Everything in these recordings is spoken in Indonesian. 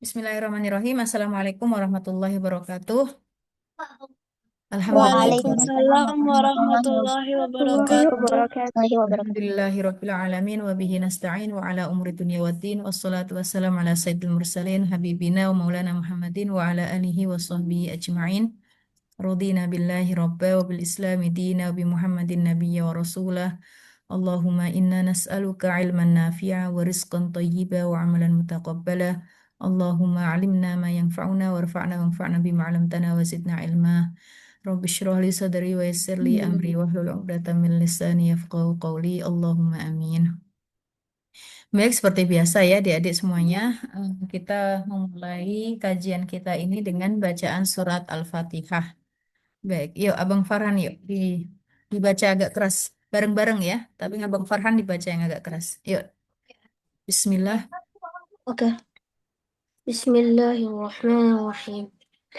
Bismillahirrahmanirrahim. Assalamualaikum warahmatullahi wabarakatuh. Waalaikumsalam Waalaikumsalam warahmatullahi warahmatullahi wabarakatuh. wabarakatuh. Alhamdulillahirabbil alamin wa bihi nasta'in wa ala umuri dunya waddin wassalatu wassalamu ala sayyidil mursalin habibina wa maulana Muhammadin wa ala alihi wa sahbihi ajma'in. Radina billahi rabba wa bil islami dina wa bi Muhammadin nabiyya wa rasulah. Allahumma inna nas'aluka ilman nafi'a wa rizqan tayyiba wa amalan mutaqabbala. Allahumma alimna ma yanfa'una warfa'na wanfa'na bima 'allamtana wa zidna ilma. Rabbi shrah li sadri wa yassir li amri wahlul 'uqdatam min lisani yafqahu qawli. Allahumma amin. Baik, seperti biasa ya adik-adik semuanya, kita memulai kajian kita ini dengan bacaan surat Al-Fatihah. Baik, yuk Abang Farhan yuk dibaca agak keras bareng-bareng ya, tapi Abang Farhan dibaca yang agak keras. Yuk, Bismillah. Oke, Bismillahirrahmanirrahim.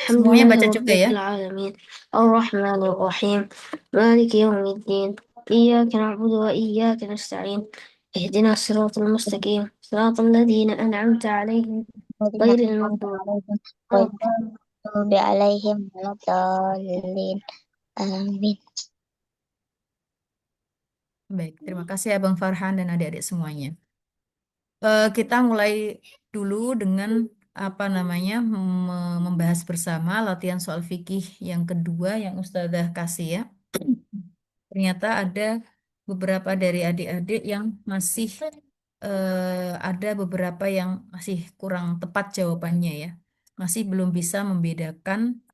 Semuanya baca Alhamdulillahi juga ya. Rabbil Alamin. Ar-Rahmanir-Rahim. Maliki Yawmiddin. Iyyaka na'budu wa iyyaka nasta'in. اهدنا الصراط المستقيم صراط الذين أنعمت عليهم الذين غير أنعمت المغضوب عليهم غير عليهم. المغضوب عليهم ولا الضالين. آمين. Baik, terima kasih Abang Farhan dan adik-adik semuanya. Kita mulai dulu dengan apa namanya membahas bersama latihan soal fikih yang kedua yang Ustazah kasih ya. Ternyata ada beberapa dari adik-adik yang masih ada beberapa yang masih kurang tepat jawabannya ya. Masih belum bisa membedakan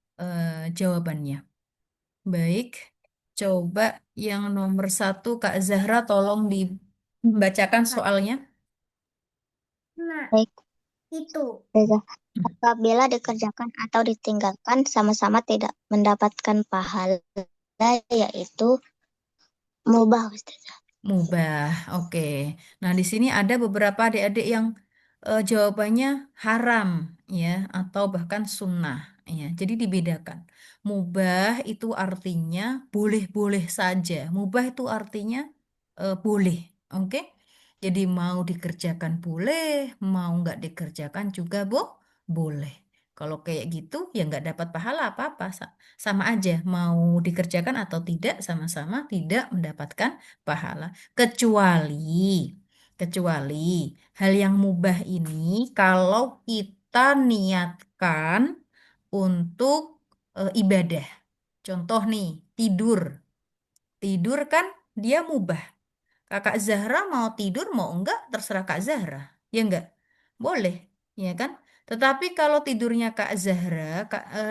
jawabannya. Baik, coba yang nomor satu Kak Zahra tolong dibacakan soalnya. Baik, Reza. Apabila dikerjakan atau ditinggalkan sama-sama tidak mendapatkan pahala, yaitu mubah, Ustazah. Mubah, oke. Nah, di sini ada beberapa adik-adik yang jawabannya haram, ya, atau bahkan sunnah, ya. Jadi dibedakan. Mubah itu artinya boleh-boleh saja. Mubah itu artinya boleh, oke? Jadi mau dikerjakan boleh, mau nggak dikerjakan juga boleh. Kalau kayak gitu ya nggak dapat pahala apa-apa, sama aja. Mau dikerjakan atau tidak, sama-sama tidak mendapatkan pahala. Kecuali, kecuali hal yang mubah ini kalau kita niatkan untuk ibadah. Contoh nih, tidur. Tidur kan dia mubah. Kakak Zahra mau tidur mau enggak terserah Kak Zahra. Ya enggak? Boleh, ya kan? Tetapi kalau tidurnya Kak Zahra,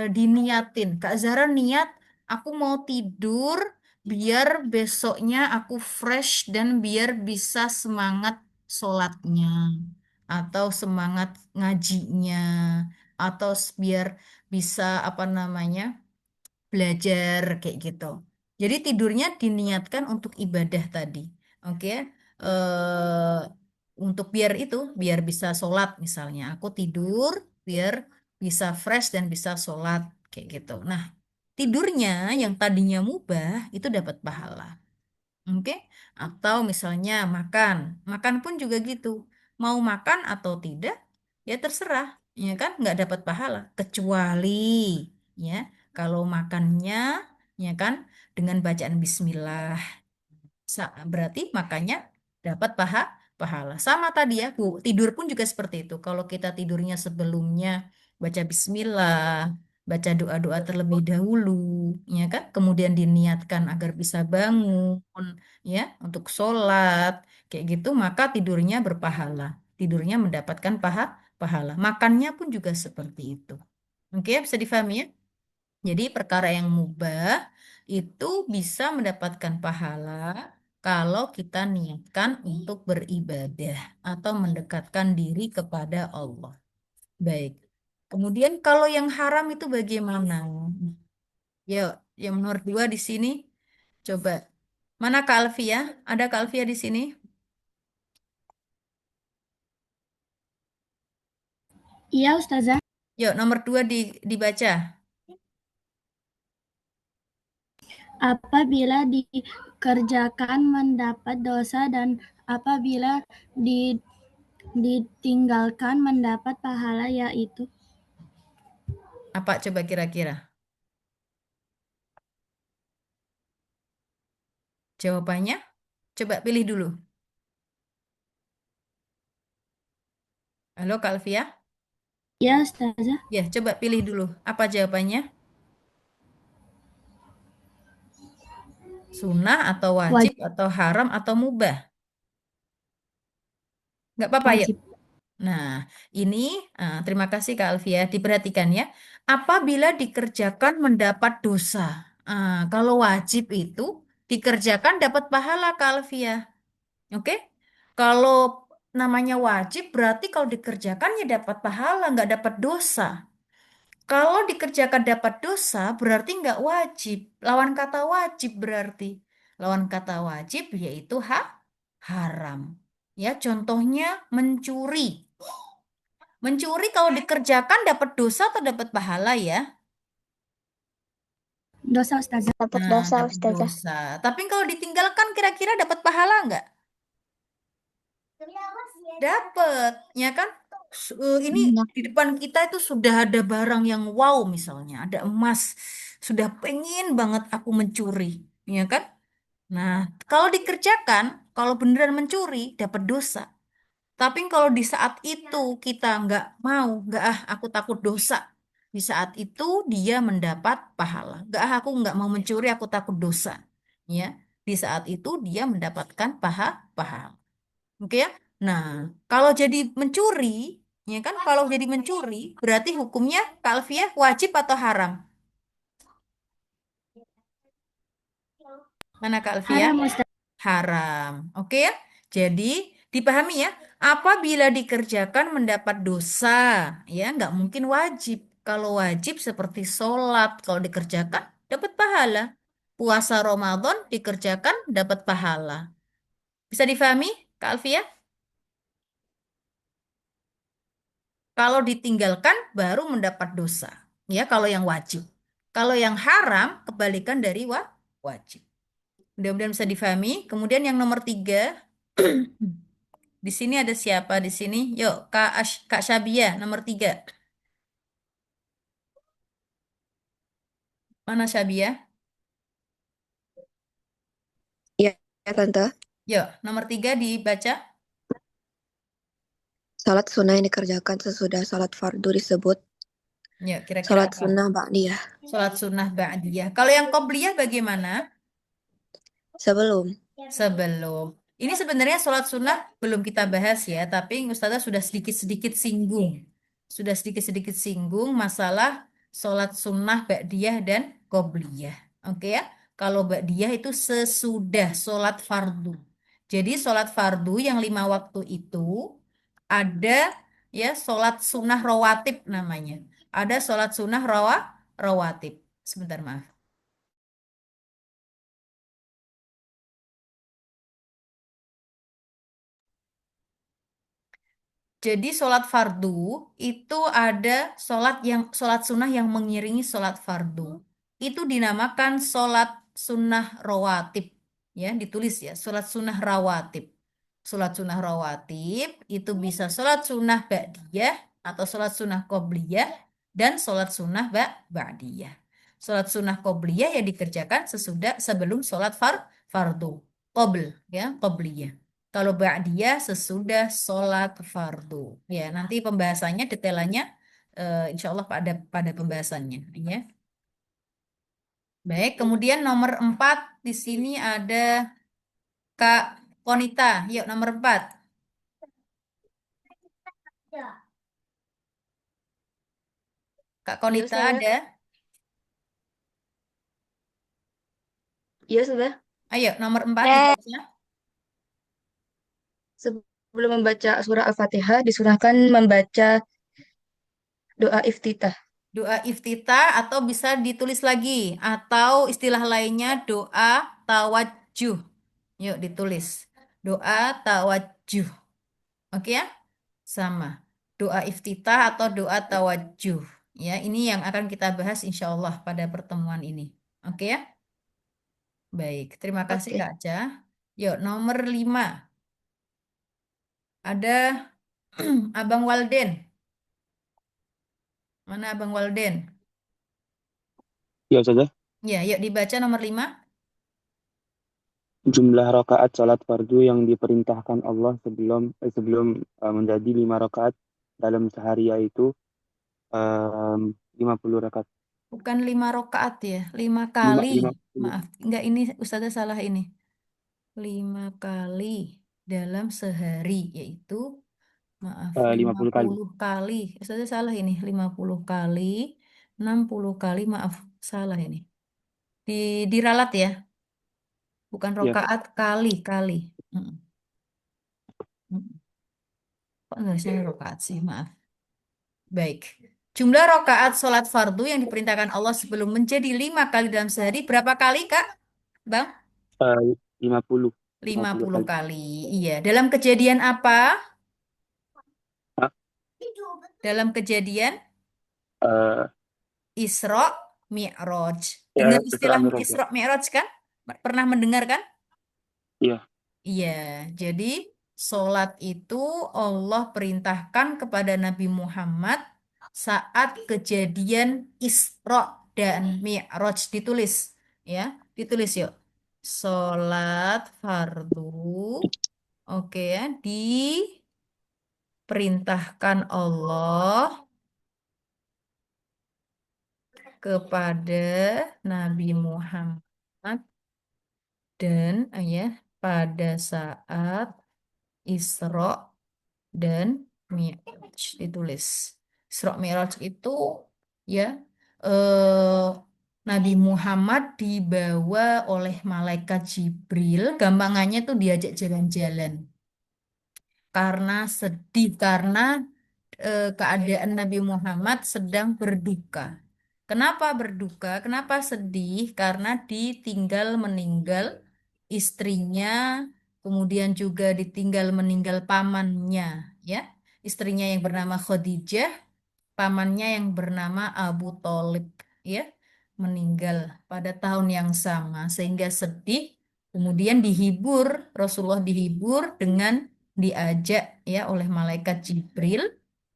diniatin. Kak Zahra niat aku mau tidur biar besoknya aku fresh dan biar bisa semangat sholatnya atau semangat ngajinya atau biar bisa apa namanya? Belajar kayak gitu. Jadi tidurnya diniatkan untuk ibadah tadi. Oke. eh untuk biar itu, biar bisa sholat misalnya. Aku tidur biar bisa fresh dan bisa sholat kayak gitu. Nah, tidurnya yang tadinya mubah itu dapat pahala. Oke, atau misalnya makan, makan pun juga gitu. Mau makan atau tidak, ya terserah, ya kan? Nggak dapat pahala, kecuali ya kalau makannya, ya kan, dengan bacaan Bismillah. Berarti makanya dapat pahala. Sama tadi ya, Bu. Tidur pun juga seperti itu. Kalau kita tidurnya sebelumnya baca bismillah, baca doa-doa terlebih dahulu, ya kan? Kemudian diniatkan agar bisa bangun, ya, untuk sholat, kayak gitu, maka tidurnya berpahala. Tidurnya mendapatkan pahala. Makannya pun juga seperti itu. Oke, bisa difahami ya? Jadi perkara yang mubah itu bisa mendapatkan pahala kalau kita niatkan untuk beribadah atau mendekatkan diri kepada Allah. Baik. Kemudian kalau yang haram itu bagaimana? Ya, yang nomor dua di sini. Coba. Mana Kak Alfia? Ada Kak Alfia di sini? Iya, Ustazah. Yuk, nomor dua dibaca. Apabila dikerjakan mendapat dosa dan apabila Ditinggalkan mendapat pahala yaitu Apa coba kira-kira? Jawabannya? Coba pilih dulu. Halo Kak Alfia? ya Ustazah, Ya, coba pilih dulu. Apa jawabannya? Sunnah atau wajib wajib. atau haram atau mubah? Nggak apa-apa ya. Wajib. Nah, ini terima kasih Kak Alfia. Diperhatikan ya. Apabila dikerjakan mendapat dosa. Kalau wajib itu dikerjakan dapat pahala Kak Alfia. Oke? Kalau namanya wajib berarti kalau dikerjakan ya dapat pahala, nggak dapat dosa. Kalau dikerjakan dapat dosa berarti nggak wajib. Lawan kata wajib berarti. Lawan kata wajib yaitu haram. Ya, contohnya mencuri. Mencuri kalau dikerjakan dapat dosa atau dapat pahala ya? Dosa Ustazah. Dapat Nah, dosa, dapat Ustazah. dosa. Tapi kalau ditinggalkan kira-kira dapat pahala nggak? Dapat, ya kan? Ini Banyak. di depan kita itu sudah ada barang yang wow misalnya, ada emas. Sudah pengen banget aku mencuri, ya kan? Nah, kalau dikerjakan, kalau beneran mencuri, dapat dosa. Tapi kalau di saat itu kita nggak mau, nggak aku takut dosa. Di saat itu dia mendapat pahala. Nggak aku nggak mau mencuri, aku takut dosa. Ya, di saat itu dia mendapatkan pahala. Oke ya. Nah, kalau jadi mencuri, ya kan? Kalau jadi mencuri, berarti hukumnya Kalvia wajib atau haram? Mana Kalvia? Haram Ustazah. Haram. Oke ya? Jadi dipahami ya, apabila dikerjakan mendapat dosa, ya nggak mungkin wajib. Kalau wajib seperti sholat, kalau dikerjakan dapat pahala. Puasa Ramadan dikerjakan dapat pahala. Bisa difahami, Kak Alfia? Kalau ditinggalkan baru mendapat dosa. Ya, kalau yang wajib. Kalau yang haram, kebalikan dari wajib. Mudah-mudahan bisa difahami. Kemudian yang nomor 3. Di sini ada siapa di sini? Yuk, Kak Syabia, nomor 3. Mana Syabia? Iya, ya, Tante. Yuk, nomor 3 dibaca. Salat sunnah yang dikerjakan sesudah salat fardu disebut Yuk, kira-kira salat apa? sunnah ba'diyah. Sholat sunnah ba'diyah. Kalau yang qobliyah bagaimana? Sebelum. Sebelum. Ini sebenarnya sholat sunnah belum kita bahas ya, tapi Ustazah sudah sedikit-sedikit singgung. Sudah sedikit-sedikit singgung masalah sholat sunnah ba'diyah dan qobliyah. Oke ya? Kalau ba'diyah itu sesudah sholat fardu. Jadi sholat fardu yang 5 waktu itu ada ya sholat sunnah rawatib namanya. Ada sholat sunnah rawatib. Sebentar maaf. Jadi sholat fardu itu ada sholat sunnah yang mengiringi sholat fardu. Itu dinamakan sholat sunnah rawatib. Ya, ditulis ya, sholat sunnah rawatib. Sholat sunnah rawatib itu bisa sholat sunnah ba'diyah atau sholat sunnah qobliyah dan sholat sunnah ba'diyah. Sholat sunnah qobliyah yang dikerjakan sebelum sholat fardu. Qobl, ya, qobliyah. Kalau ba'diyah sesudah sholat fardu. Ya, nanti pembahasannya detailnya insya Allah pada pembahasannya. Ya. Baik, kemudian nomor 4 di sini ada Kak Konita. Yuk, nomor 4. Kak Iya, Konita sudah. ada. Iya, sudah. Ayo, nomor 4 Eh, dibaca. Sebelum membaca surah Al-Fatihah, disunahkan membaca doa iftitah. Doa iftitah atau bisa ditulis lagi. Atau istilah lainnya doa tawajjuh. Yuk, ditulis. Doa tawajjuh. Oke ya? Sama. Doa iftitah atau doa tawajjuh. Ya, ini yang akan kita bahas insya Allah pada pertemuan ini. Oke ya? Baik, terima kasih Oke. Kak Ca. Yuk, nomor 5. Ada Abang Walden. Mana Abang Walden? Ya saja, Ya, yuk dibaca nomor 5. jumlah rakaat salat fardu yang diperintahkan Allah sebelum menjadi 5 rakaat dalam sehari yaitu 50 rakaat. Bukan 5 rakaat ya, 5 kali. 50. Maaf, enggak ini Ustazah salah ini. 5 kali dalam sehari, yaitu maaf, lima 50 kali. puluh kali. Ustazah salah ini, 50 kali, 60 kali, maaf, salah ini. Di, diralat ya, bukan Ya, rokaat, kali. Mm, mm. Kok nulisnya rokaat sih, maaf. Baik. Jumlah rokaat sholat fardu yang diperintahkan Allah sebelum menjadi 5 kali dalam sehari, berapa kali, Kak? Bang? 50. lima 50 puluh kali. kali. Iya. Dalam kejadian apa? Ah, Dalam kejadian eh, Isra Mi'raj. ya, Dengar Isra istilah Mi'raj ya. Isra Mi'raj kan? Pernah mendengar kan? Iya. Iya, jadi sholat itu Allah perintahkan kepada Nabi Muhammad saat kejadian Isra dan Mi'raj ditulis, ya, ditulis yuk. Sholat fardu, oke ya, diperintahkan Allah kepada Nabi Muhammad dan ya pada saat Isra dan Mi'raj ditulis. Isra Mi'raj itu ya eh, Nabi Muhammad dibawa oleh malaikat Jibril, gampangannya tuh diajak jalan-jalan karena sedih karena keadaan Nabi Muhammad sedang berduka. Kenapa berduka? Kenapa sedih? Karena ditinggal meninggal istrinya, kemudian juga ditinggal meninggal pamannya, ya. Istrinya yang bernama Khadijah, pamannya yang bernama Abu Thalib, ya, meninggal pada tahun yang sama sehingga sedih. Kemudian dihibur, Rasulullah dihibur dengan diajak ya oleh malaikat Jibril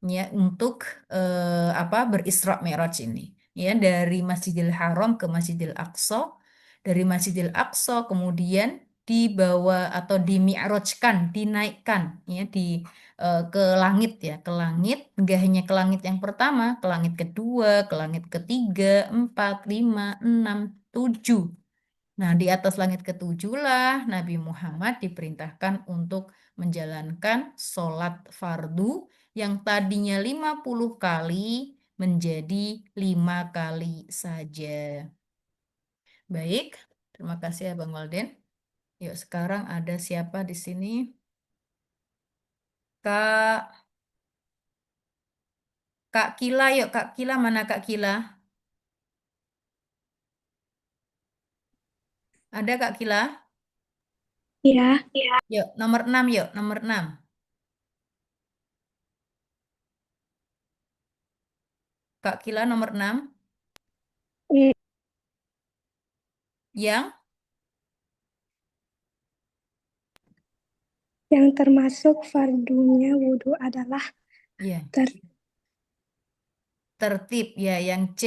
ya untuk apa berisra Mi'raj ini ya dari Masjidil Haram ke Masjidil Aqsa, dari Masjidil Aqsa kemudian dibawa atau dimi'rajkan, dinaikkan ya ke langit ya, ke langit, nggak hanya ke langit yang pertama, ke langit kedua, ke langit ketiga, empat, lima, enam, tujuh. Nah, di atas langit ketujuh lah Nabi Muhammad diperintahkan untuk menjalankan sholat fardu yang tadinya 50 kali menjadi 5 kali saja. Baik, terima kasih Abang Walden. Yuk, sekarang ada siapa di sini? Kak Kak Kila, yuk Kak Kila, mana Kak Kila? Ada Kak Kila? Ya, Yuk, nomor 6 yuk, nomor 6. Kak Kila nomor 6. i- Yang yang termasuk fardunya wudhu adalah ya, ter tertib ya, yang C.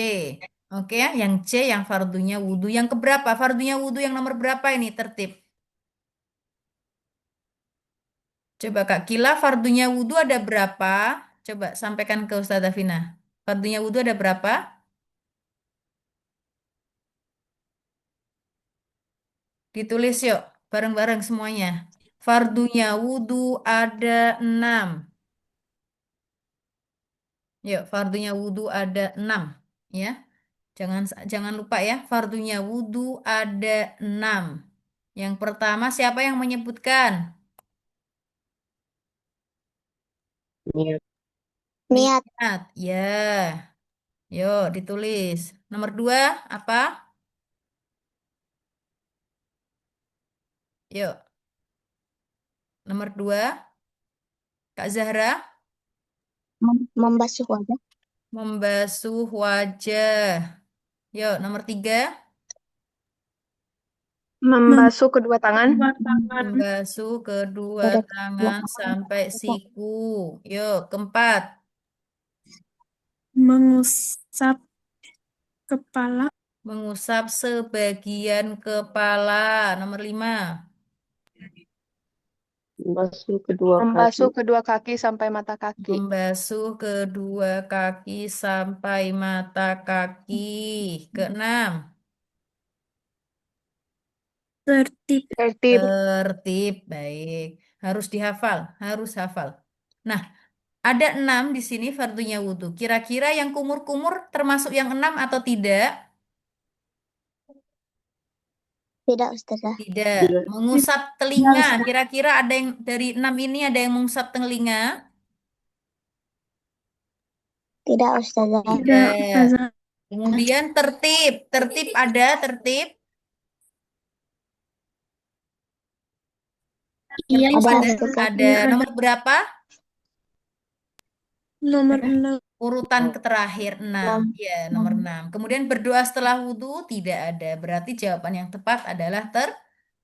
Oke ya, yang C yang fardunya wudhu. Yang keberapa? Fardunya wudhu yang nomor berapa ini tertib? Coba Kak Kila, fardunya wudhu ada berapa? Coba sampaikan ke Ustazah Fina. Fardunya wudhu ada berapa? Ditulis yuk, bareng-bareng semuanya. Fardunya wudhu ada 6. Yuk, fardunya wudhu ada 6. Ya, jangan jangan lupa ya, fardunya wudhu ada 6. Yang pertama siapa yang menyebutkan? Niat. Niat. Niat. Ya, yuk ditulis. Nomor 2 apa? Yuk, nomor 2 Kak Zahra, Membasuh wajah. membasuh wajah. Yuk, nomor 3. Membasuh kedua tangan. Membasuh kedua Pada tangan sampai siku. Yuk, keempat. Mengusap kepala. Mengusap sebagian kepala. Nomor 5. Membasuh kedua Membasuh kaki. kedua kaki sampai mata kaki. Membasuh kedua kaki sampai mata kaki. Keenam. Tertib. Tertib. Tertib. Baik. Harus dihafal. Harus hafal. Nah, ada 6 di sini fardunya wudhu. Kira-kira yang kumur-kumur termasuk yang 6 atau tidak? tidak Ustazah. Tidak. Tidak. Mengusap telinga. Kira-kira ada yang dari 6 ini ada yang mengusap telinga? Tidak Ustazah. Tidak, Tidak. Ustazah. Kemudian tertib. Tertib ada tertib? Iya, Tertib Ada ada? Ustazah. Ada. Nomor berapa? Nomor 6. Urutan terakhir 6. Enam. Ya, nomor 6. Kemudian berdoa setelah wudhu tidak ada. Berarti jawaban yang tepat adalah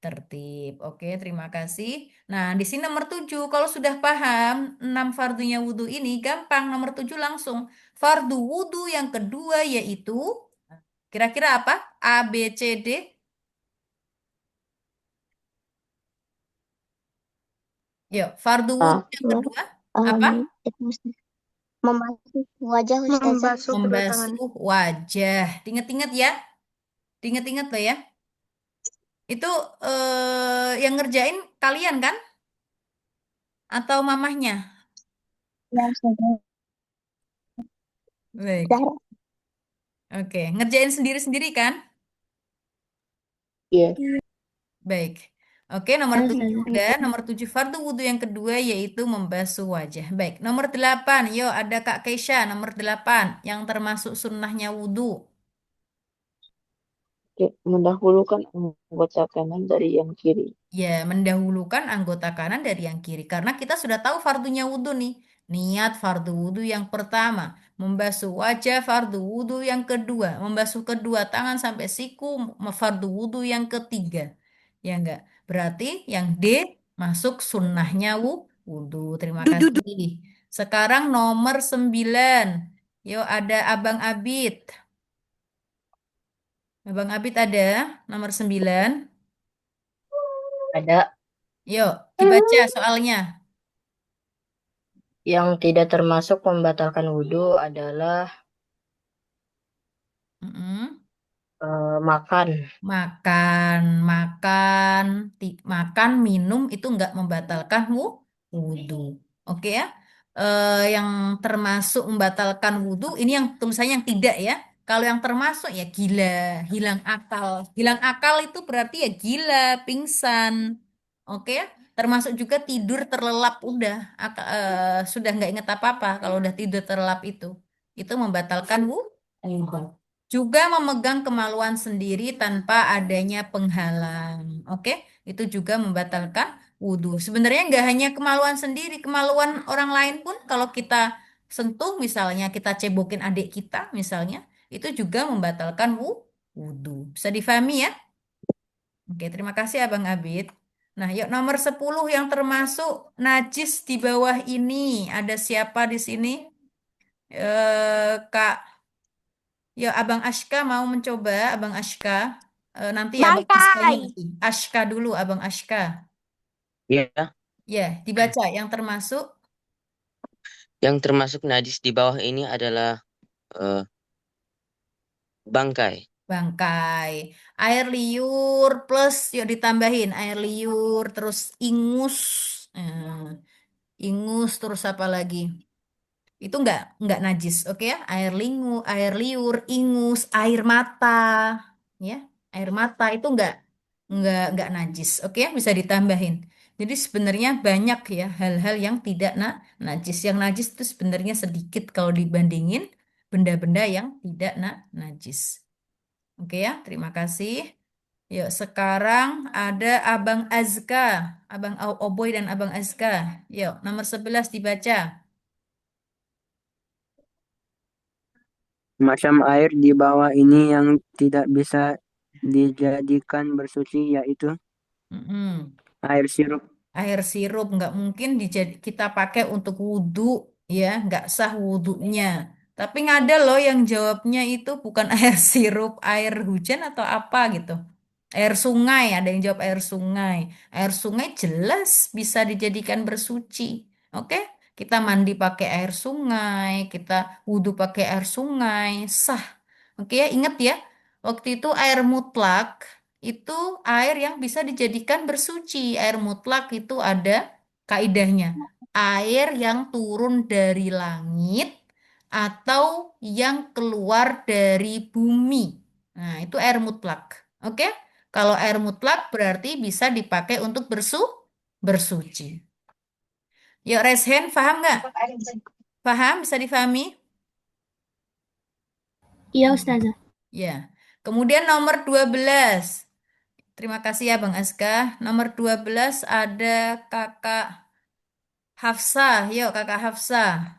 tertib. Oke, terima kasih. Nah, di sini nomor 7. Kalau sudah paham 6 fardunya wudhu ini gampang. Nomor 7 langsung. Fardu wudhu yang kedua yaitu kira-kira apa? A, B, C, D. Yuk, fardu wudhu yang kedua apa? Itu Ustazah. Membasuh wajah Ustazah. Membasuh kedua tangan. Membasuh wajah. Ingat-ingat ya. Ingat-ingat loh ya. Itu yang ngerjain kalian kan? Atau mamahnya? Ya Ustazah. Baik. Zahra. Oke, ngerjain sendiri-sendiri kan? Iya. Baik. Oke, nomor Ya 7 Ustazah. udah. Nomor 7 fardu wudhu yang kedua yaitu membasuh wajah. Baik, nomor 8. Yo, ada Kak Keisha, nomor 8 yang termasuk sunnahnya wudhu. Oke, mendahulukan anggota kanan dari yang kiri. Ya, mendahulukan anggota kanan dari yang kiri. Karena kita sudah tahu fardunya wudhu nih. Niat fardu wudhu yang pertama. Membasuh wajah fardu wudhu yang kedua. Membasuh kedua tangan sampai siku fardu wudhu yang ketiga. Ya enggak? Berarti yang D masuk sunnahnya wudhu. Terima kasih. Sekarang nomor 9. Yuk ada Abang Abid. Abang Abid ada nomor 9. Ada Yuk, dibaca soalnya. yang tidak termasuk membatalkan wudhu adalah Mm-mm. makan. Makan, makan, makan, minum itu nggak membatalkan wudhu. Oke ya. Yang termasuk membatalkan wudhu ini yang tulisannya yang tidak ya. Kalau yang termasuk ya gila, hilang akal. Hilang akal itu berarti ya gila, pingsan. Oke ya. Termasuk juga tidur terlelap udah sudah nggak ingat apa-apa kalau udah tidur terlelap itu. Itu membatalkan wudhu. Juga memegang kemaluan sendiri tanpa adanya penghalang. Oke, itu juga membatalkan wudhu. Sebenarnya nggak hanya kemaluan sendiri, kemaluan orang lain pun kalau kita sentuh misalnya, kita cebokin adik kita misalnya, itu juga membatalkan wudhu. Bisa difahami ya? Oke, terima kasih Abang Abid. Nah, yuk nomor 10 yang termasuk najis di bawah ini. Ada siapa di sini? Kak Ya, Abang Ashka mau mencoba, Abang Ashka. Nanti Abang Ashkanya Bangkai. nanti. Ashka dulu, Abang Ashka. Ya, Ya, dibaca yang termasuk yang termasuk najis di bawah ini adalah eh, bangkai. bangkai. Air liur plus, yuk ditambahin air liur, terus ingus. Ingus, terus apa lagi? Itu nggak najis, oke ya? Air liur, ingus, air mata, ya, air mata itu nggak najis, oke ya? Bisa ditambahin. Jadi sebenarnya banyak ya hal-hal yang tidak najis. Yang najis itu sebenarnya sedikit kalau dibandingin benda-benda yang tidak najis. Oke ya, terima kasih. Yuk, sekarang ada Abang Azka, Abang Oboy dan Abang Azka. Yuk, nomor 11 dibaca. Macam air di bawah ini yang tidak bisa dijadikan bersuci yaitu Mm-mm. air sirup. Air sirup nggak mungkin kita pakai untuk wudhu, ya nggak sah wudhunya. Tapi ada loh yang jawabnya itu bukan air sirup, air hujan atau apa gitu. Air sungai, ada yang jawab air sungai. Air sungai jelas bisa dijadikan bersuci. Oke, kita mandi pakai air sungai, kita wudhu pakai air sungai, sah. Oke ya, ingat ya, waktu itu air mutlak itu air yang bisa dijadikan bersuci. Air mutlak itu ada kaidahnya. Air yang turun dari langit atau yang keluar dari bumi. Nah, itu air mutlak. Oke? Kalau air mutlak berarti bisa dipakai untuk bersuci. Yuk, raise hand, paham nggak? Paham? Bisa difahami? Iya, Ustazah. Ya. Kemudian nomor 12. Terima kasih ya Bang Aska. Nomor 12 ada Kakak Hafsah. Yuk Kakak Hafsah.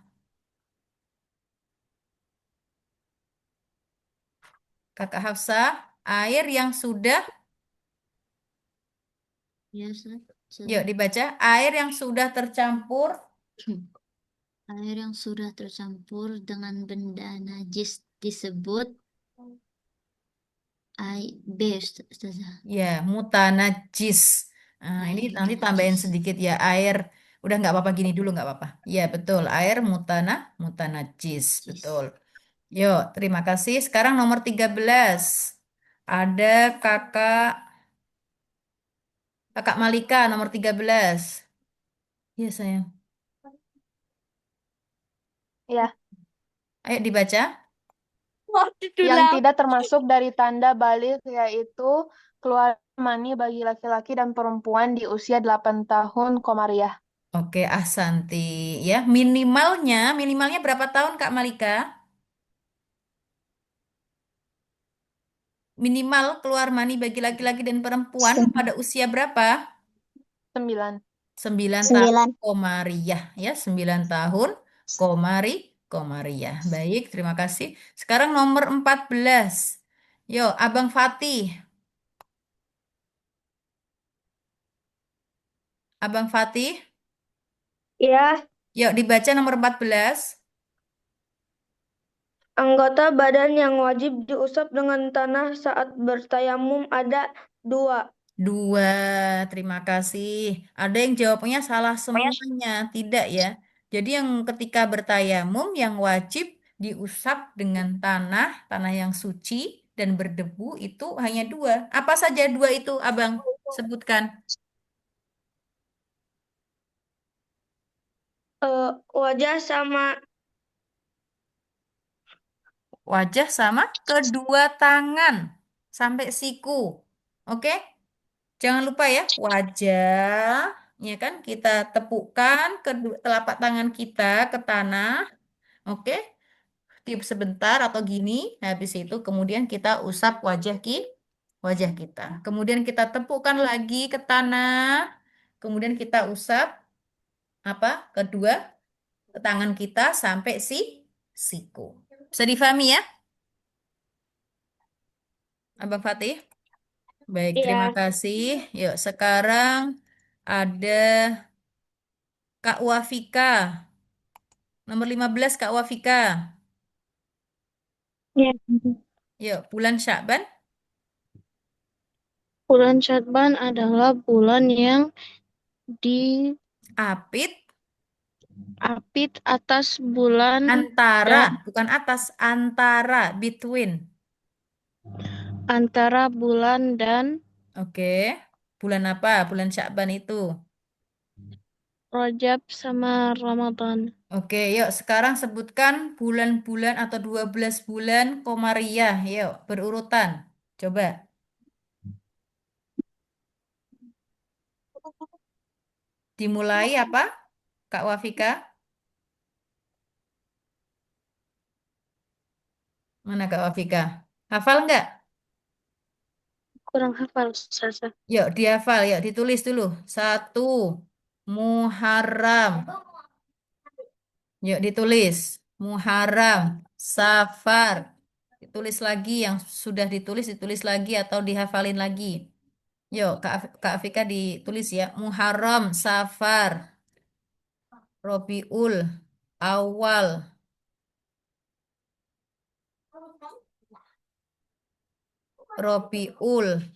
Kakak Hafsah, air yang sudah, Ya, Ustaz. yuk dibaca. Air yang sudah tercampur. Air yang sudah tercampur dengan benda najis disebut air B, Ustazah. Ya, mutanajis. Nah, ini Air nanti tambahin najis. sedikit ya. Air, udah nggak apa-apa gini dulu nggak apa-apa. Ya, betul. Air mutanajis. Betul. Yuk, terima kasih. Sekarang nomor 13. Ada kakak Malika nomor 13. Iya, sayang. Ya, Ayo dibaca. yang tidak termasuk dari tanda balik yaitu keluar mani bagi laki-laki dan perempuan di usia 8 tahun komariah. Oke, Ahsanti. Ya, minimalnya berapa tahun Kak Malika? Minimal keluar mani bagi laki-laki dan perempuan pada usia berapa? 9. 9 tahun komariah. Ya, 9 tahun komariah. Baik, terima kasih. Sekarang nomor 14. Yo, Abang Fatih. Abang Fatih. Ya, Yuk, dibaca nomor 14. anggota badan yang wajib diusap dengan tanah saat bertayamum ada 2. 2, terima kasih. Ada yang jawabnya salah semuanya, tidak ya. Jadi yang ketika bertayamum yang wajib diusap dengan tanah yang suci dan berdebu itu hanya 2. Apa saja 2 itu, Abang? Sebutkan. Wajah sama Wajah sama kedua tangan sampai siku. Oke? Jangan lupa ya, wajah, ya kan? Kita tepukkan kedua telapak tangan kita ke tanah. Oke, tiup sebentar atau gini. Habis itu kemudian kita usap wajah kita. Kemudian kita tepukkan lagi ke tanah. Kemudian kita usap apa? Kedua tangan kita sampai siku. Bisa difahami ya, Abang Fatih? Baik, terima ya. kasih. Yuk, sekarang ada Kak Wafika. Nomor 15 Kak Wafika. Ya. Yuk, bulan Syakban. Bulan Syakban adalah bulan yang diapit Apit atas bulan antara, dan bukan atas, antara, between. antara bulan dan Oke. Bulan apa? Bulan Syakban itu. Rajab sama Ramadan. Oke, yuk sekarang sebutkan bulan-bulan atau 12 bulan Komariah. Yuk, berurutan. Coba. Dimulai apa? Kak Wafika? Mana Kak Wafika? Hafal nggak? Kurang hafal, Ustazah. Yuk, dihafal. Yuk, ditulis dulu. 1. Muharram. Yuk, ditulis. Muharram. Safar. tulis lagi yang sudah ditulis lagi atau dihafalin lagi. Yuk, Kak Afika ditulis ya. Muharram, Safar, Robiul Awal, Robiul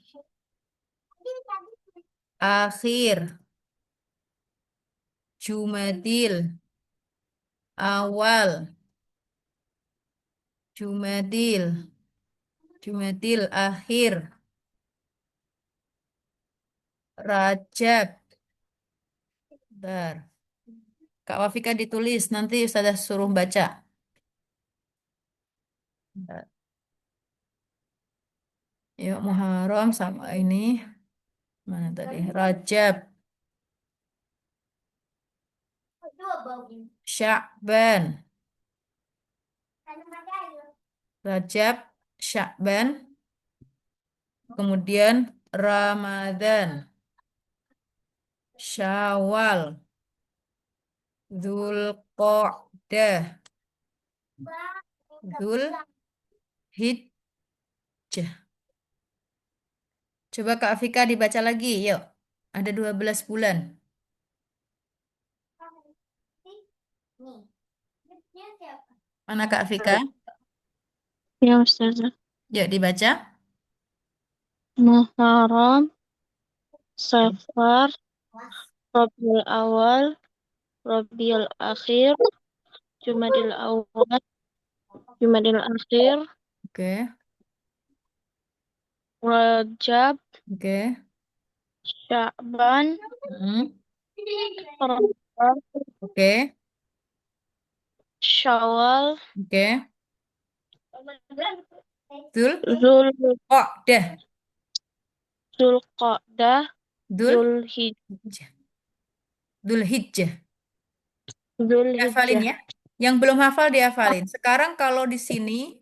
Akhir, Jumadil Awal, Jumadil Akhir, Rajab. Bentar. Kak Wafika ditulis, nanti Ustazah suruh baca. Bentar. Yuk, Muharram sama ini. Mana tadi? Rajab, Sya'ban. Rajab, Sya'ban. Kemudian Ramadan, Syawal, Dzulqa'dah, Dzulhijjah. Coba Kak Afika dibaca lagi, yuk. Ada 12 bulan. Mana Kak Afika? Ya, Ustazah. Yuk dibaca. Muharram, Safar, Rabiul Awal, Rabiul Akhir, Jumadil Awal, Jumadil Akhir, Oke, Rajab, oke. Sya'ban, Hmm, Ramadan, Oke, Syawal, oke. Zul Dzulqa'dah, Zulqa'dah, Dzulhijjah. Dzulhijjah. Hafalin Zulhijjah. ya. Yang belum hafal dihafalin. Sekarang kalau di sini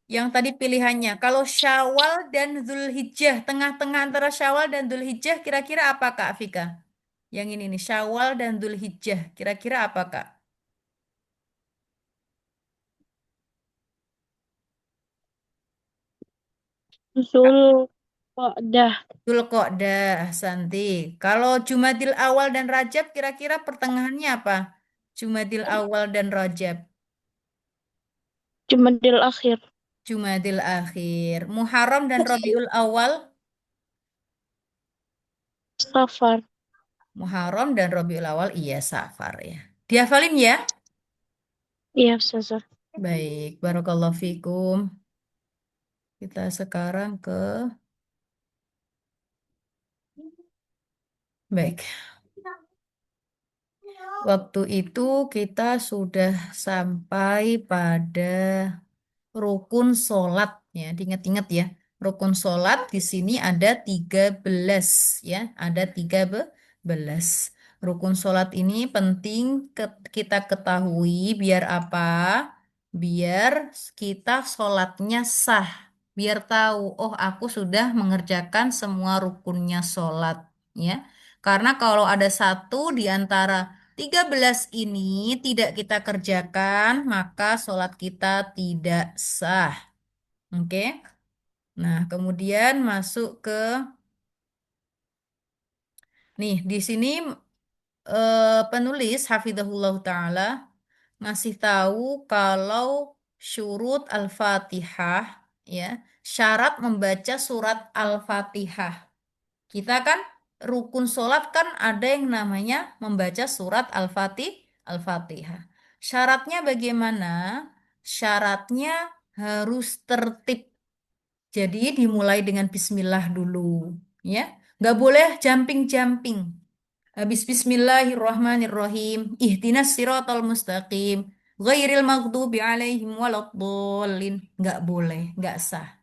yang tadi pilihannya, kalau Syawal dan Dzulhijjah, tengah-tengah antara Syawal dan Dzulhijjah, kira-kira apa Kak Afika? Yang ini nih, Syawal dan Dzulhijjah, kira-kira apa Kak? Zulqa'dah. Dzulqa'dah, Santi. Kalau Jumadil Awal dan Rajab, kira-kira pertengahannya apa? Jumadil Awal dan Rajab. Jumadil Akhir. Jumadil Akhir. Muharram dan Rabiul Awal. Safar. Muharram dan Rabiul Awal, iya Safar ya. Dihafalin ya? Iya, Ustazah. Baik, barakallahu fikum. Kita sekarang ke baik. Waktu itu kita sudah sampai pada rukun sholat ya. Diingat-ingat ya. Rukun sholat di sini ada 13 ya. Ada 13. Rukun sholat ini penting kita ketahui biar apa? Biar kita sholatnya sah. Biar tahu, oh aku sudah mengerjakan semua rukunnya sholat ya. Karena kalau ada satu di antara 13 ini tidak kita kerjakan, maka sholat kita tidak sah. Oke. Nah, kemudian masuk ke nih di sini penulis Hafizahullah Ta'ala ngasih tahu kalau syurut Al-Fatihah ya, syarat membaca surat Al-Fatihah. Kita kan rukun sholat kan ada yang namanya membaca surat Al-Fatihah. Syaratnya bagaimana? Syaratnya harus tertib. Jadi dimulai dengan bismillah dulu. Ya, nggak boleh jumping-jumping. Habis bismillahirrahmanirrahim. Ihdinas siratal mustaqim. Ghairil maghdubi alaihim waladdallin. Nggak boleh, nggak sah.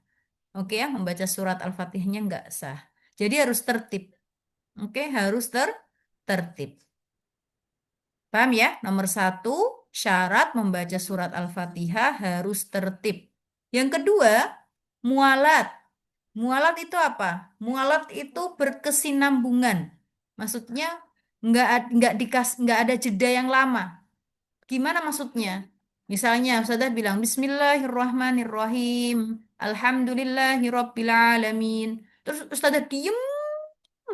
Oke ya, membaca surat Al-Fatihahnya nggak sah. Jadi harus tertib. Oke, harus tertib. Paham ya? Nomor 1, syarat membaca surat Al-Fatihah harus tertib. Yang kedua, mualat. Mualat itu apa? Mualat itu berkesinambungan. Maksudnya nggak ada jeda yang lama. Gimana maksudnya? Misalnya Ustazah bilang Bismillahirrahmanirrahim. Alhamdulillahirrabbilalamin. Terus Ustazah diem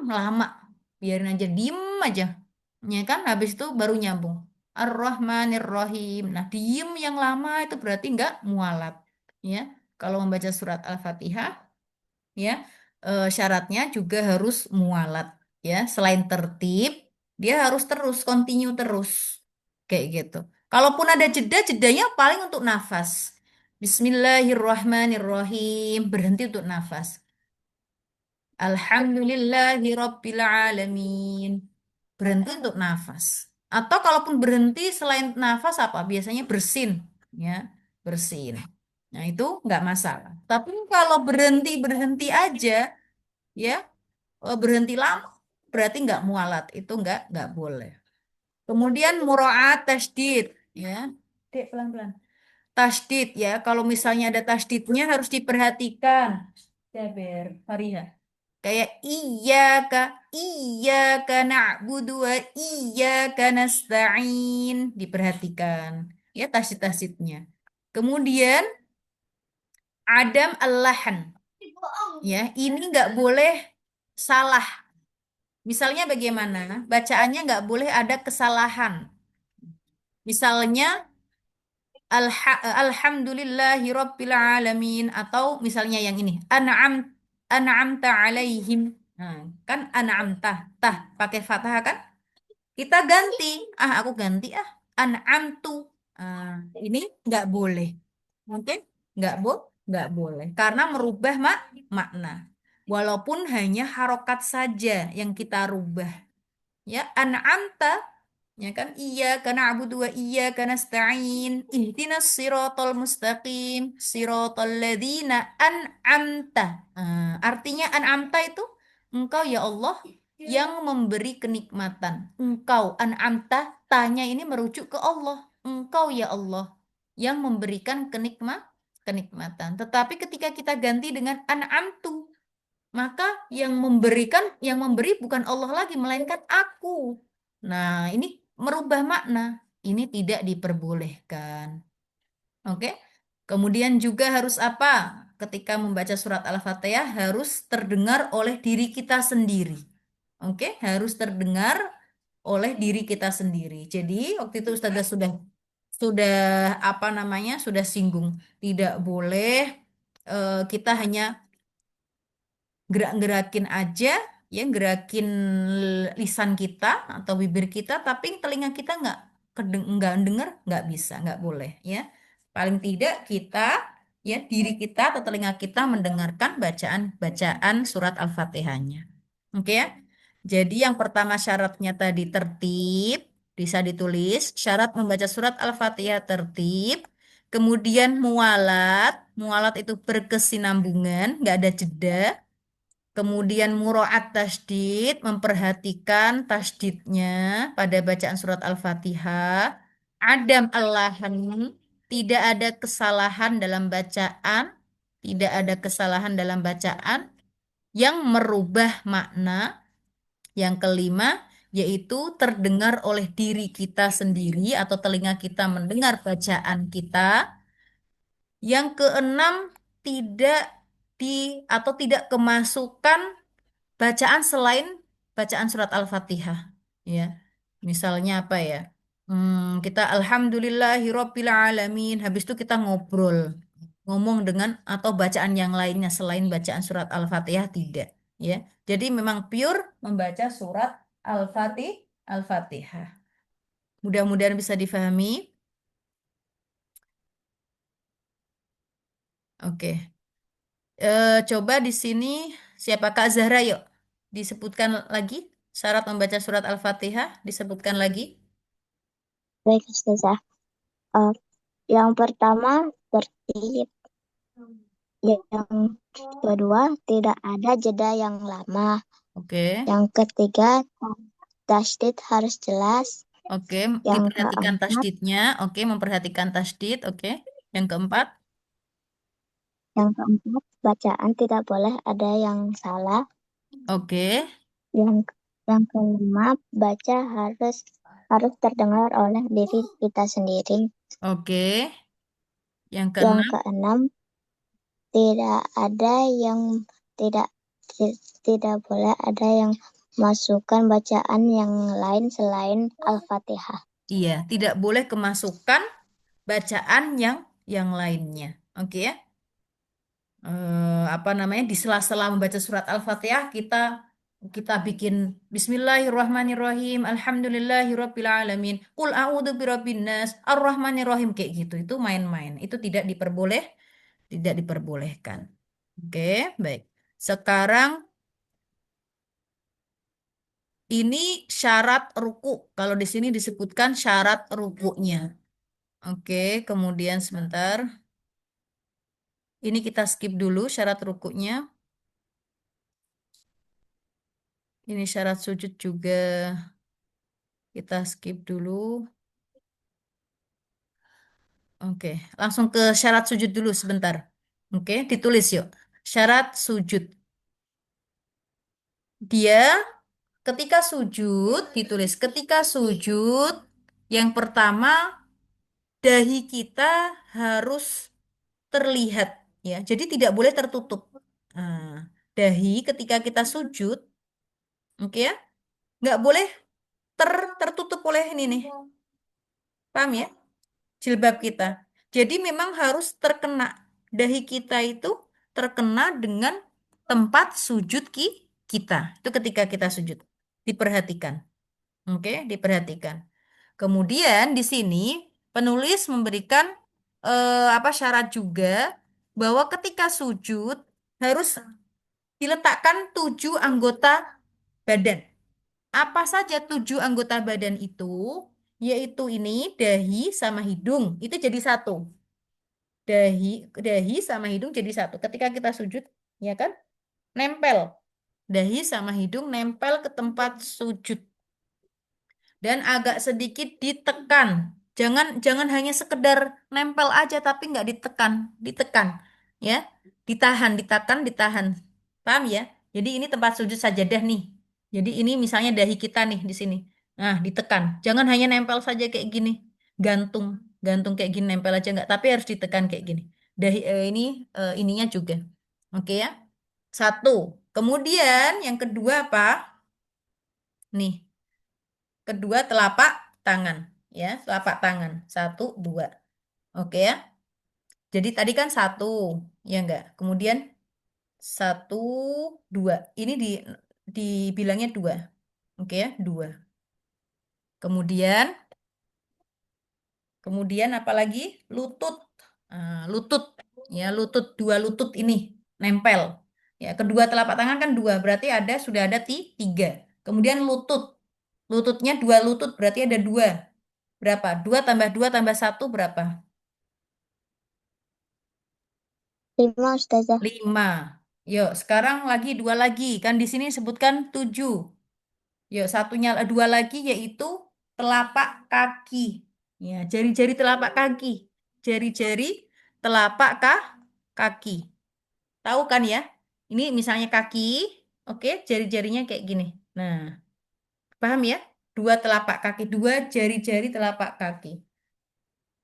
lama. Biarin aja, diem aja. Ya kan? Habis itu baru nyambung. Ar-Rahmanir-Rahim. Nah, diem yang lama itu berarti nggak mualat. Ya, kalau membaca surat Al-Fatihah, ya syaratnya juga harus mualat. Ya, selain tertib, dia harus terus, continue terus. Kayak gitu. Kalaupun ada jeda, jedanya paling untuk nafas. Bismillahirrahmanirrahim. Berhenti untuk nafas. Alhamdulillahirrabbilalamin. Berhenti untuk nafas. Atau kalaupun berhenti selain nafas apa? Biasanya bersin. Ya, bersin. Nah, itu nggak masalah. Tapi kalau berhenti aja, ya berhenti lama, berarti nggak mualat. Itu nggak boleh. Kemudian muraat tasdid. Ya, Dek, pelan-pelan. Tasdid ya, kalau misalnya ada tasdidnya harus diperhatikan. Sabar, Fariha. Kayak iyyaka na'budu wa iyyaka nasta'in. Diperhatikan. Ya, tasdid-tasdidnya. Kemudian Adam al-lahan. Ya, ini nggak boleh salah. Misalnya bagaimana? Bacaannya nggak boleh ada kesalahan. Misalnya Alhamdulillahi Rabbil Alamin, atau misalnya yang ini an'amta alaihim. Nah, kan an'amta tah pakai fathah kan? Kita ganti. Aku ganti an'amtu. Ini nggak boleh. Mungkin nggak boleh karena merubah makna. Walaupun hanya harokat saja yang kita rubah. Ya, an'amta. Ya kan? Iyyaka na'budu wa iyyaka nasta'in. Ihdinas siratal mustaqim. Siratal ladzina an'amta. Artinya an'amta itu engkau ya Allah yang memberi kenikmatan. Engkau an'amta, tanya ini merujuk ke Allah. Engkau ya Allah yang memberikan kenikmatan. Tetapi ketika kita ganti dengan an'amtu, maka yang memberi bukan Allah lagi melainkan aku. Nah, ini merubah makna. Ini tidak diperbolehkan. Oke? Kemudian juga harus apa? Ketika membaca surat Al-Fatihah harus terdengar oleh diri kita sendiri. Oke? Harus terdengar oleh diri kita sendiri. Jadi, waktu itu Ustazah sudah apa namanya? Sudah singgung. Tidak boleh kita hanya gerak-gerakin aja, ya gerakin lisan kita atau bibir kita, tapi telinga kita nggak denger, nggak bisa, nggak boleh, ya. Paling tidak kita, ya diri kita atau telinga kita mendengarkan bacaan surat Al-Fatihahnya. Oke ya. Jadi yang pertama syaratnya tadi tertib, bisa ditulis. Syarat membaca surat Al-Fatihah tertib. Kemudian mualat itu berkesinambungan, nggak ada jeda. Kemudian muro'at tasdid, memperhatikan tasdidnya pada bacaan surat Al-Fatihah. Adam al-lahan, tidak ada kesalahan dalam bacaan, tidak ada kesalahan dalam bacaan yang merubah makna. Yang kelima, yaitu terdengar oleh diri kita sendiri atau telinga kita mendengar bacaan kita. Yang keenam, tidak atau tidak kemasukan bacaan selain bacaan surat Al-Fatihah, ya. Misalnya apa ya? Kita Alhamdulillahirabbil alamin, habis itu kita ngomong dengan atau bacaan yang lainnya selain bacaan surat Al-Fatihah tidak, ya. Jadi memang pure membaca surat Al-Fatihah. Mudah-mudahan bisa difahami. Oke. Coba di sini siapa Kak Zahra, yuk disebutkan lagi syarat membaca surat Al-Fatihah, disebutkan lagi. Baik, Ustazah. Yang pertama tertib. Yang kedua tidak ada jeda yang lama. Oke. Yang ketiga tasdid harus jelas. Oke, Yang diperhatikan keempat, tasdidnya. Oke, memperhatikan tasdid. Oke. Yang keempat. Yang keempat, bacaan tidak boleh ada yang salah. Oke. Yang kelima, baca harus terdengar oleh diri kita sendiri. Oke. Yang Yang keenam, keenam, tidak ada yang tidak tidak boleh ada yang masukkan bacaan yang lain selain Al-Fatihah. iya, tidak boleh kemasukan bacaan yang lainnya. Oke ya. Apa namanya? Di sela-sela membaca surat Al-Fatihah kita kita bikin Bismillahirrahmanirrahim, Alhamdulillahirabbil alamin, Qul a'udzu birabbin nas, Ar-Rahmanirrahim kayak gitu. Itu main-main. Itu tidak diperbolehkan. Oke, baik. Sekarang ini syarat ruku. Kalau di sini disebutkan syarat rukunya. Oke, kemudian sebentar. Ini kita skip dulu syarat rukunya. Ini syarat sujud juga kita skip dulu. Oke, langsung ke syarat sujud dulu sebentar. Oke, ditulis yuk. Syarat sujud. Dia ketika sujud, ditulis ketika sujud, yang pertama dahi kita harus terlihat ya. Jadi tidak boleh tertutup. Nah, dahi ketika kita sujud, oke ya, nggak boleh tertutup oleh ini nih. Paham ya? Jilbab kita. Jadi memang harus terkena dahi kita itu terkena dengan tempat sujud kita. Itu ketika kita sujud. Diperhatikan. Oke, diperhatikan. Kemudian di sini penulis memberikan apa syarat juga bahwa ketika sujud harus diletakkan 7 anggota badan. Apa saja 7 anggota badan itu? Yaitu ini dahi sama hidung. Itu jadi satu. Dahi, dahi sama hidung jadi satu. Ketika kita sujud, ya kan? Nempel. Dahi sama hidung nempel ke tempat sujud. Dan agak sedikit ditekan. Jangan jangan hanya sekedar nempel aja tapi nggak ditekan, ditekan, ya, ditahan, ditekan, ditahan. Paham ya? Jadi ini tempat sujud sajadah nih. Jadi ini misalnya dahi kita nih di sini. Nah, ditekan. Jangan hanya nempel saja kayak gini, gantung, gantung kayak gini nempel aja nggak, tapi harus ditekan kayak gini. Dahi ini ininya juga. Oke ya. Satu. Kemudian yang kedua apa? Nih. Kedua telapak tangan, ya, telapak tangan. Satu, dua. Oke ya. Jadi tadi kan satu, ya enggak. Kemudian satu, dua. Ini dibilangnya dua. Oke ya, dua. Kemudian, kemudian apalagi? Lutut. Lutut, ya, lutut, dua lutut ini nempel. Ya, kedua telapak tangan kan dua, berarti sudah ada tiga. Kemudian lutut, lututnya dua lutut, berarti ada dua. Berapa? Dua tambah dua tambah satu berapa? 5, Ustazah. 5. Yuk, sekarang lagi dua lagi. Kan di sini sebutkan 7. Yuk, satunya dua lagi yaitu telapak kaki. Ya, jari-jari telapak kaki. Jari-jari telapak kaki. Tahu kan ya? Ini misalnya kaki, oke, jari-jarinya kayak gini. Nah, paham ya? Dua telapak kaki, dua jari-jari telapak kaki.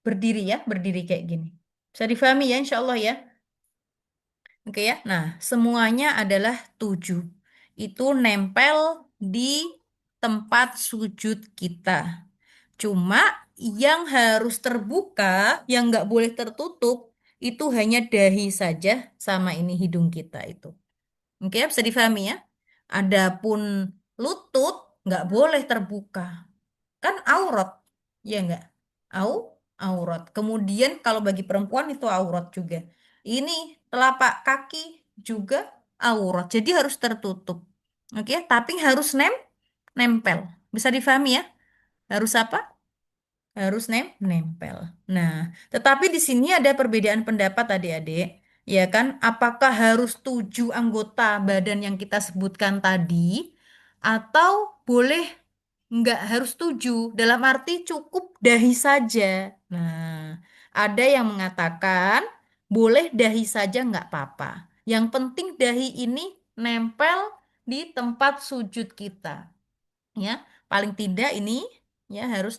Berdiri ya, berdiri kayak gini. Bisa difahami ya, insya Allah ya. Oke ya. Nah, semuanya adalah 7. Itu nempel di tempat sujud kita. Cuma yang harus terbuka, yang nggak boleh tertutup, itu hanya dahi saja sama ini hidung kita itu. Oke, bisa difahami ya? Adapun lutut nggak boleh terbuka. Kan aurat, ya nggak? Aurat. Kemudian kalau bagi perempuan itu aurat juga. Ini telapak kaki juga aurat. Jadi harus tertutup. Oke, tapi harus nempel. Bisa difahami ya? Harus apa? Harus nempel. Nah, tetapi di sini ada perbedaan pendapat adik-adik. Ya kan? Apakah harus 7 anggota badan yang kita sebutkan tadi? Atau boleh nggak harus 7? Dalam arti cukup dahi saja. Nah, ada yang mengatakan boleh dahi saja nggak apa-apa. Yang penting dahi ini nempel di tempat sujud kita. Ya, paling tidak ini ya harus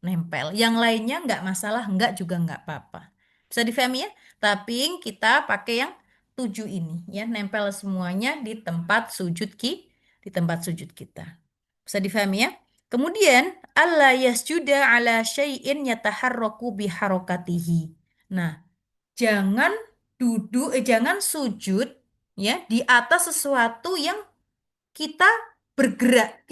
nempel. Yang lainnya nggak masalah, nggak juga nggak apa-apa. Bisa difahami ya? Tapi kita pakai yang 7 ini ya, nempel semuanya di tempat sujud kita. Bisa difahami ya? Kemudian alla yasjuda ala syai'in yataharraku biharokatihi. Nah, jangan jangan sujud ya di atas sesuatu yang kita bergerak.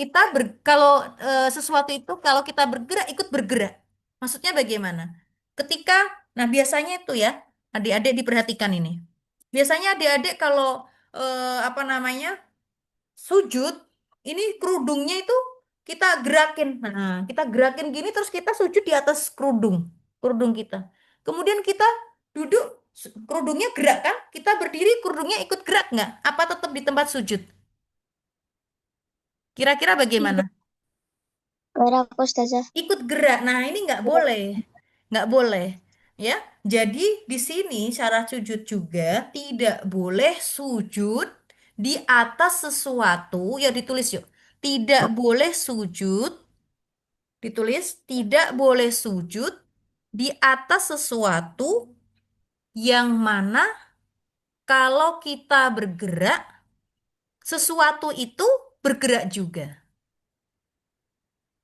Kalau sesuatu itu kalau kita bergerak ikut bergerak. Maksudnya bagaimana? Ketika, nah biasanya itu ya, adik-adik diperhatikan ini. Biasanya adik-adik kalau apa namanya sujud, ini kerudungnya itu kita gerakin. Nah, kita gerakin gini terus kita sujud di atas kerudung kita. Kemudian kita duduk, kerudungnya gerak kan? Kita berdiri, kerudungnya ikut gerak nggak? Apa tetap di tempat sujud? Kira-kira bagaimana? Gerak Ustazah. Ikut gerak. Nah, ini nggak boleh, ya. Jadi di sini syarat sujud juga tidak boleh sujud di atas sesuatu. Ya ditulis yuk. Tidak boleh sujud, ditulis tidak boleh sujud di atas sesuatu yang mana kalau kita bergerak, sesuatu itu bergerak juga.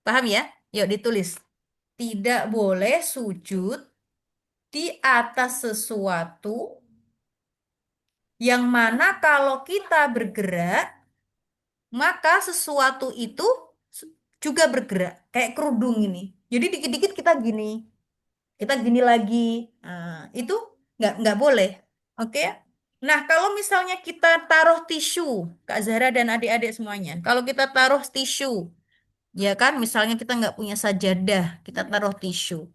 Paham ya? Yuk ditulis. Tidak boleh sujud di atas sesuatu yang mana kalau kita bergerak, maka sesuatu itu juga bergerak. Kayak kerudung ini. Jadi dikit-dikit kita gini lagi. Nah, itu nggak boleh. Oke? Nah, kalau misalnya kita taruh tisu, Kak Zahra dan adik-adik semuanya, kalau kita taruh tisu, ya kan, misalnya kita nggak punya sajadah, kita taruh tisu.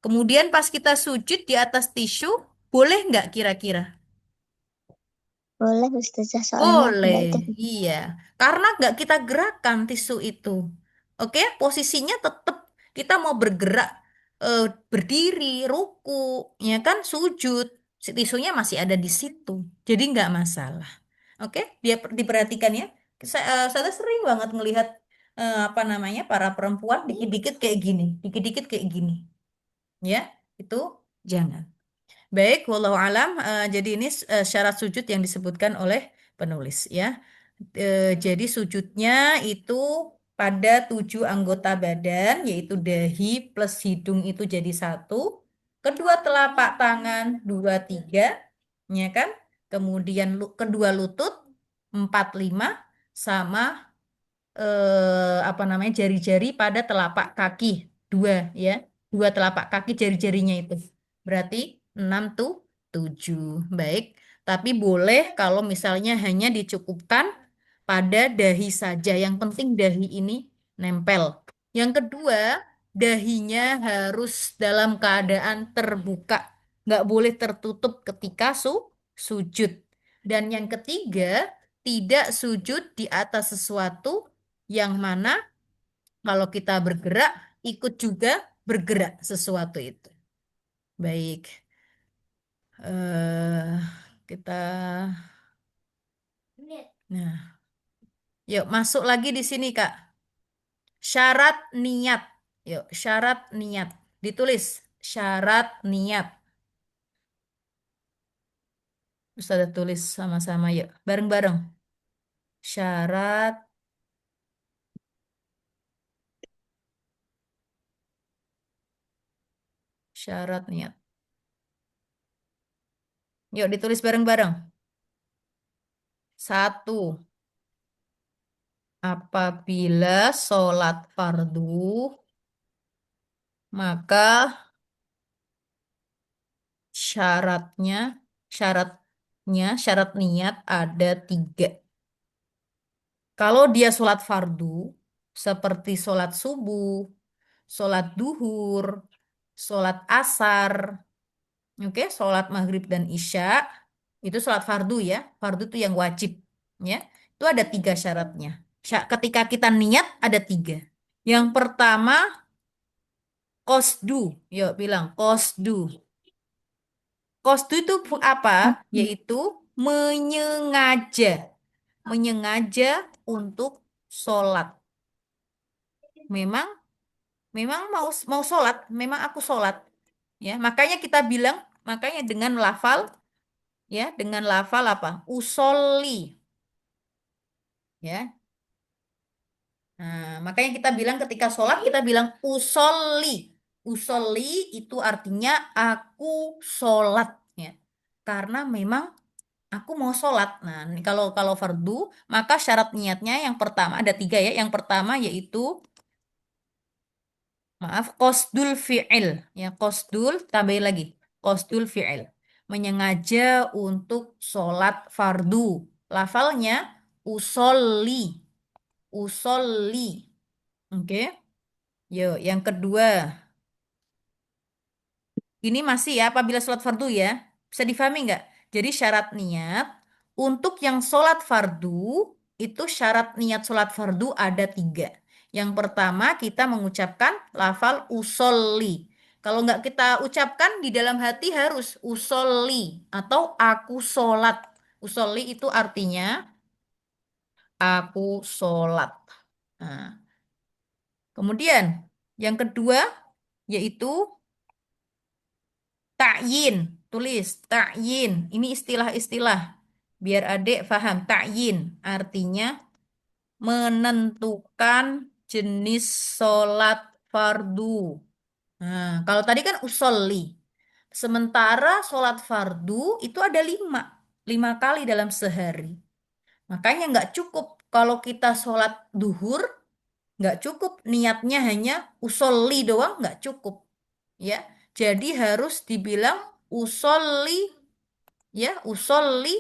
Kemudian pas kita sujud di atas tisu, boleh nggak kira-kira? Boleh Ustazah, soalnya Boleh, enggak itu. iya. Karena nggak kita gerakan tisu itu. Oke, posisinya tetap kita mau bergerak, eh, berdiri, ruku, ya kan, sujud. Si tisunya masih ada di situ. Jadi nggak masalah. Oke, dia diperhatikan ya. Saya sering banget ngelihat apa namanya para perempuan dikit-dikit kayak gini, dikit-dikit kayak gini. Ya, itu jangan. Baik, wallahu alam. Jadi ini syarat sujud yang disebutkan oleh penulis ya. Jadi sujudnya itu pada 7 anggota badan, yaitu dahi plus hidung itu jadi satu, kedua telapak tangan 2, 3, ya kan? Kemudian kedua lutut 4, 5, sama apa namanya jari-jari pada telapak kaki 2 ya. 2 telapak kaki jari-jarinya itu. Berarti 6 tuh 7. Baik. Tapi boleh kalau misalnya hanya dicukupkan pada dahi saja. Yang penting dahi ini nempel. Yang kedua, dahinya harus dalam keadaan terbuka. Nggak boleh tertutup ketika sujud. Dan yang ketiga, tidak sujud di atas sesuatu yang mana kalau kita bergerak, ikut juga bergerak sesuatu itu. Baik. eh kita Nah, yuk masuk lagi di sini, Kak. Syarat niat. Yuk, syarat niat. Ditulis syarat niat. Ustazah tulis sama-sama yuk, bareng-bareng. Syarat syarat niat. Yuk ditulis bareng-bareng. 1. Apabila sholat fardu, maka syaratnya, syarat niat ada 3. Kalau dia sholat fardu, seperti sholat subuh, sholat duhur, sholat asar, oke, sholat maghrib dan isya, itu sholat fardu ya. Fardu itu yang wajib, ya. Itu ada 3 syaratnya. Ketika kita niat ada 3. Yang pertama, qasdu. Yuk bilang qasdu. Qasdu itu apa? Yaitu menyengaja. Menyengaja untuk sholat. Memang memang mau sholat, memang aku sholat. Ya, makanya kita bilang, makanya dengan lafal, ya, dengan lafal apa? Usolli, ya. Nah, makanya kita bilang ketika sholat kita bilang usolli. Usolli itu artinya aku sholat, ya. Karena memang aku mau sholat. Nah, ini kalau fardu, maka syarat niatnya yang pertama ada 3 ya. Yang pertama yaitu maaf, qasdul fi'il. Ya, qasdul, tambahin lagi. Qasdul fi'il. Menyengaja untuk sholat fardu. Lafalnya usolli. Usolli. Oke. Yuk, yang kedua. Ini masih ya apabila sholat fardu ya. Bisa difahami nggak? Jadi syarat niat untuk yang sholat fardu itu syarat niat sholat fardu ada 3. Yang pertama kita mengucapkan lafal usolli. Kalau nggak kita ucapkan di dalam hati harus usolli atau aku sholat. Usolli itu artinya aku sholat. Nah, kemudian yang kedua yaitu ta'yin, tulis ta'yin. Ini istilah-istilah. Biar adik paham. Ta'yin artinya menentukan jenis sholat fardu. Nah, kalau tadi kan usolli. Sementara sholat fardu itu ada 5. 5 kali dalam sehari. Makanya nggak cukup kalau kita sholat duhur, nggak cukup niatnya hanya usolli doang, nggak cukup. Ya, jadi harus dibilang usolli, ya, usolli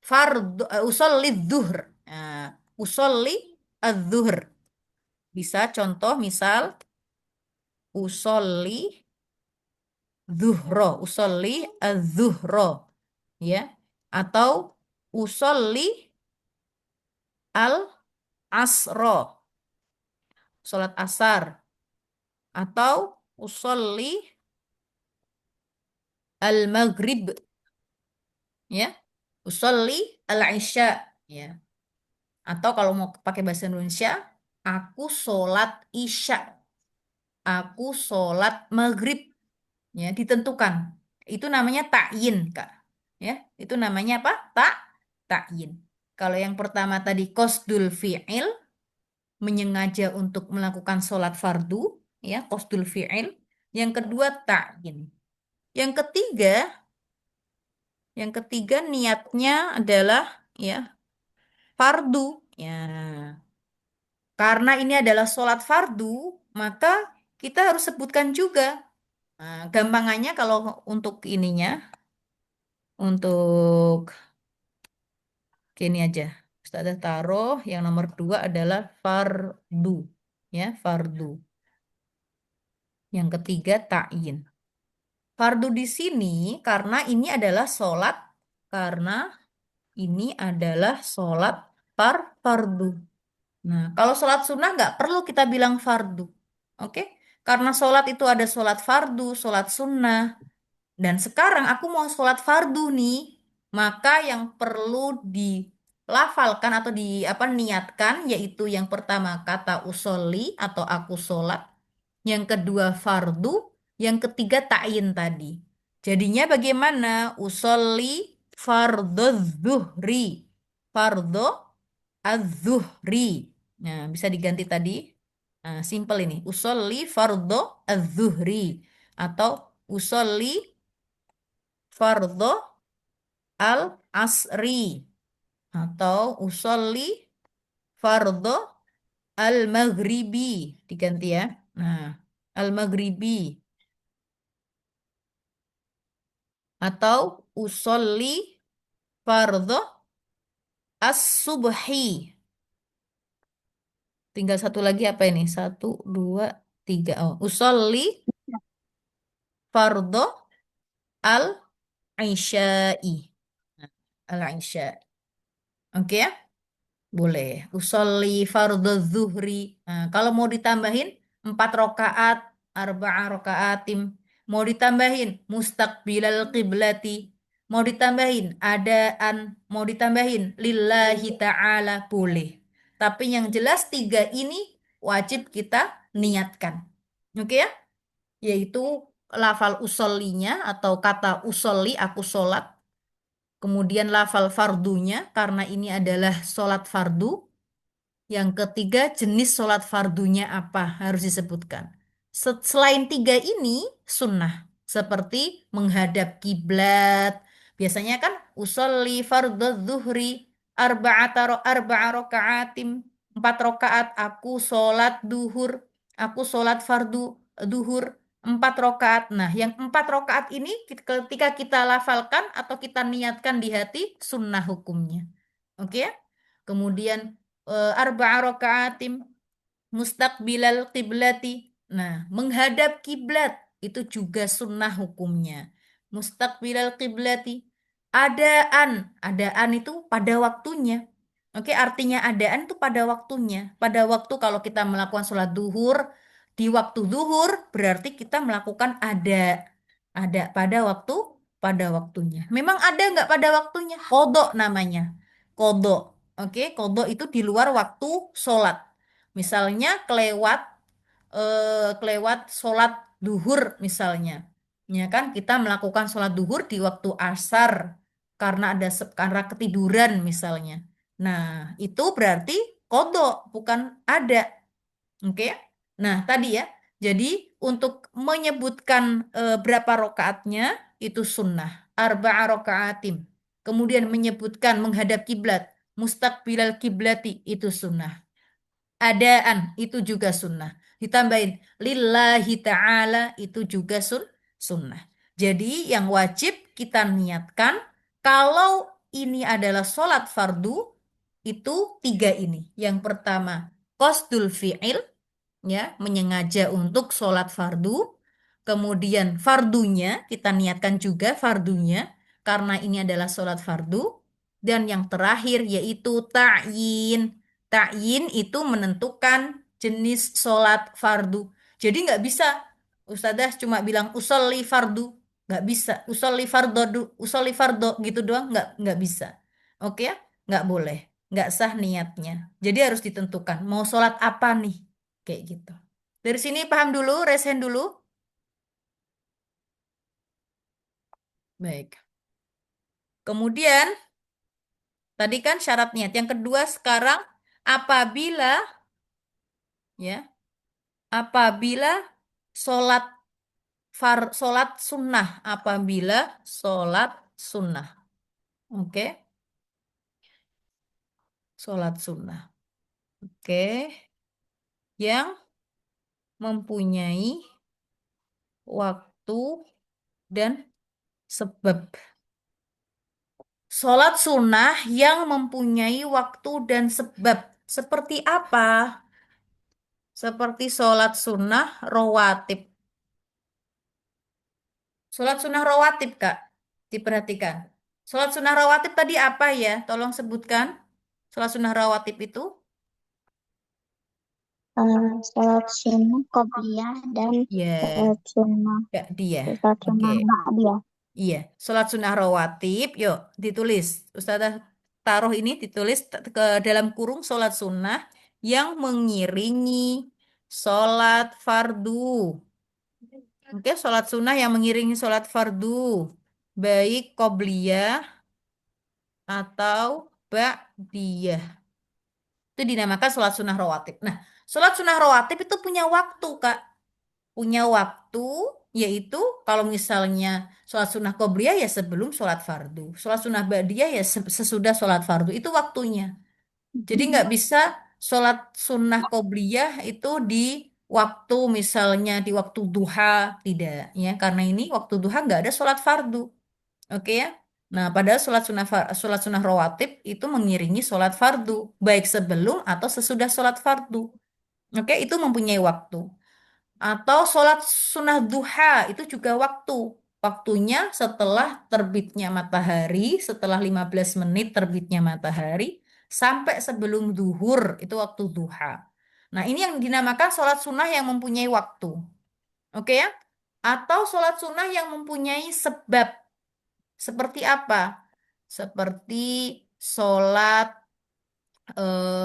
fardu, usolli dhuhr. Nah, usolli adzuhr. Bisa contoh misal usolli zuhro, usolli adzuhro, ya, atau usolli al asro, sholat asar, atau usolli al maghrib, ya, usolli al isya, ya. Atau kalau mau pakai bahasa Indonesia, aku sholat isya, aku sholat maghrib, ya, ditentukan. Itu namanya ta'yin, Kak. Ya, itu namanya apa? Ta'yin. Kalau yang pertama tadi qasdul fi'il, menyengaja untuk melakukan sholat fardu, ya, qasdul fi'il. Yang kedua ta'yin. Yang ketiga niatnya adalah ya fardu, ya. Karena ini adalah sholat fardu, maka kita harus sebutkan juga. Nah, gampangannya kalau untuk ininya, untuk gini aja. Ustazah taruh yang nomor 2 adalah fardu. Ya, fardu. Yang ketiga ta'yin. Fardu di sini karena ini adalah sholat fardu. Nah, kalau sholat sunnah nggak perlu kita bilang fardu. Oke? Karena sholat itu ada sholat fardu, sholat sunnah. Dan sekarang aku mau sholat fardu nih. Maka yang perlu dilafalkan atau niatkan yaitu yang pertama kata usolli atau aku sholat. Yang kedua fardu. Yang ketiga ta'yin tadi. Jadinya bagaimana? Usolli fardhu zuhri. Fardhu az-zuhri. Nah, bisa diganti tadi. Nah, simple ini. Usolli fardhu az-zuhri. Atau usolli fardhu al-asri. Atau usolli fardhu al-maghribi. Diganti ya. Nah, al-maghribi. Atau usolli fardhu as-subhi. Tinggal satu lagi apa ini? 1, 2, 3. Oh, usolli fardhu al-isya'i. Al-isya'. Oke ya? Boleh. Usolli fardhu zuhri. Nah, kalau mau ditambahin 4 rakaat, arba'a rakaatim. Mau ditambahin mustaqbilal qiblati. Mau ditambahin adaan. Mau ditambahin lillahi ta'ala. Boleh. Tapi yang jelas 3 ini wajib kita niatkan. Oke ya? Yaitu lafal usollinya atau kata usolli, aku sholat. Kemudian lafal fardunya, karena ini adalah sholat fardu. Yang ketiga, jenis sholat fardunya apa harus disebutkan. Selain tiga ini, sunnah. Seperti menghadap kiblat. Biasanya kan, usolli fardhu zuhri, arba'a rokaatim, 4 rakaat, aku sholat duhur, aku sholat fardu duhur, 4 rakaat. Nah, yang 4 rakaat ini ketika kita lafalkan atau kita niatkan di hati, sunnah hukumnya. Oke ya? Kemudian arba'a rakaatim mustaqbilal kiblati. Nah, menghadap kiblat itu juga sunnah hukumnya. Mustaqbilal kiblati. Adaan itu pada waktunya. Oke, artinya adaan itu pada waktunya. Pada waktu kalau kita melakukan sholat duhur, di waktu duhur berarti kita melakukan ada pada waktunya. Memang ada nggak pada waktunya? Kodok namanya. Kodok. Oke, kodok itu di luar waktu sholat. Misalnya kelewat sholat duhur misalnya. Ya kan kita melakukan sholat duhur di waktu asar karena ketiduran misalnya. Nah, itu berarti kodok bukan ada. Oke. Nah, tadi ya. Jadi untuk menyebutkan berapa rokaatnya itu sunnah. Arba'a rokaatim. Kemudian menyebutkan menghadap kiblat. Mustaqbilal kiblati itu sunnah. Adaan itu juga sunnah. Ditambahin lillahi ta'ala itu juga sunnah. Jadi yang wajib kita niatkan kalau ini adalah sholat fardu itu tiga ini. Yang pertama qasdul fi'il ya menyengaja untuk sholat fardu. Kemudian fardunya kita niatkan juga fardunya karena ini adalah sholat fardu. Dan yang terakhir yaitu ta'yin. Ta'yin itu menentukan jenis sholat fardu. Jadi nggak bisa Ustazah cuma bilang usolli fardu. Nggak bisa. Usolli fardo gitu doang nggak bisa. Oke ya? Nggak boleh. Nggak sah niatnya. Jadi harus ditentukan mau sholat apa nih. Kayak gitu. Dari sini paham dulu, resen dulu. Baik. Kemudian tadi kan syarat niat. Yang kedua sekarang apabila ya, apabila sholat sholat sunnah, apabila sholat sunnah. Oke. Sholat sunnah. Oke. Yang mempunyai waktu dan sebab. Sholat sunnah yang mempunyai waktu dan sebab. Seperti apa? Seperti sholat sunnah rawatib. Sholat sunnah rawatib, Kak. Diperhatikan. Sholat sunnah rawatib tadi apa ya? Tolong sebutkan. Sholat sunnah rawatib itu? Sholat sunnah qobliyah dan Ya, sholat sunnah Kak dia. sholat Oke. sunnah ba'diyah. Iya, sholat sunnah rawatib. Yuk, ditulis. Ustazah taruh ini ditulis ke dalam kurung sholat sunnah yang mengiringi sholat fardu. Oke, sholat sunnah yang mengiringi sholat fardu. Baik qobliyah atau ba'diyah. Itu dinamakan sholat sunnah rawatib. Nah, sholat sunnah rawatib itu punya waktu, Kak. Punya waktu, yaitu kalau misalnya sholat sunnah qobliyah ya sebelum sholat fardu. Sholat sunnah ba'diyah ya sesudah sholat fardu. Itu waktunya. Jadi nggak bisa sholat sunnah qobliyah itu di waktu misalnya di waktu duha. Tidak, ya. Karena ini waktu duha nggak ada sholat fardu. Oke ya. Nah, padahal sholat sunnah rawatib itu mengiringi sholat fardu, baik sebelum atau sesudah sholat fardu. Oke, itu mempunyai waktu. Atau sholat sunnah duha itu juga waktu. Waktunya setelah terbitnya matahari, setelah 15 menit terbitnya matahari, sampai sebelum duhur, itu waktu duha. Nah, ini yang dinamakan sholat sunnah yang mempunyai waktu. Oke ya? Atau sholat sunnah yang mempunyai sebab. Seperti apa? Seperti sholat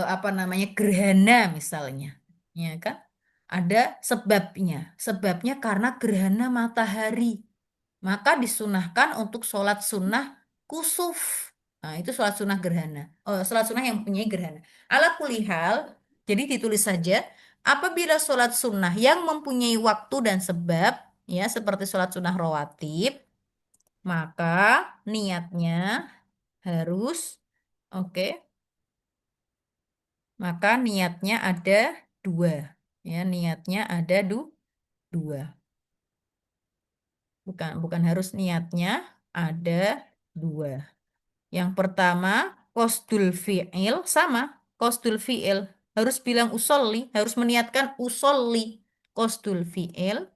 apa namanya gerhana misalnya, ya kan? ada sebabnya. Sebabnya karena gerhana matahari. Maka disunahkan untuk sholat sunnah kusuf. Nah, itu sholat sunnah gerhana. Oh, sholat sunnah yang mempunyai gerhana. Ala kulihal, jadi ditulis saja, apabila sholat sunnah yang mempunyai waktu dan sebab, ya seperti sholat sunnah rawatib, maka niatnya harus, oke, maka niatnya ada dua. Ya, niatnya ada dua. Bukan harus niatnya ada dua. Yang pertama, qasdul fi'il sama. Qasdul fi'il harus bilang usolli, harus meniatkan usolli qasdul fi'il.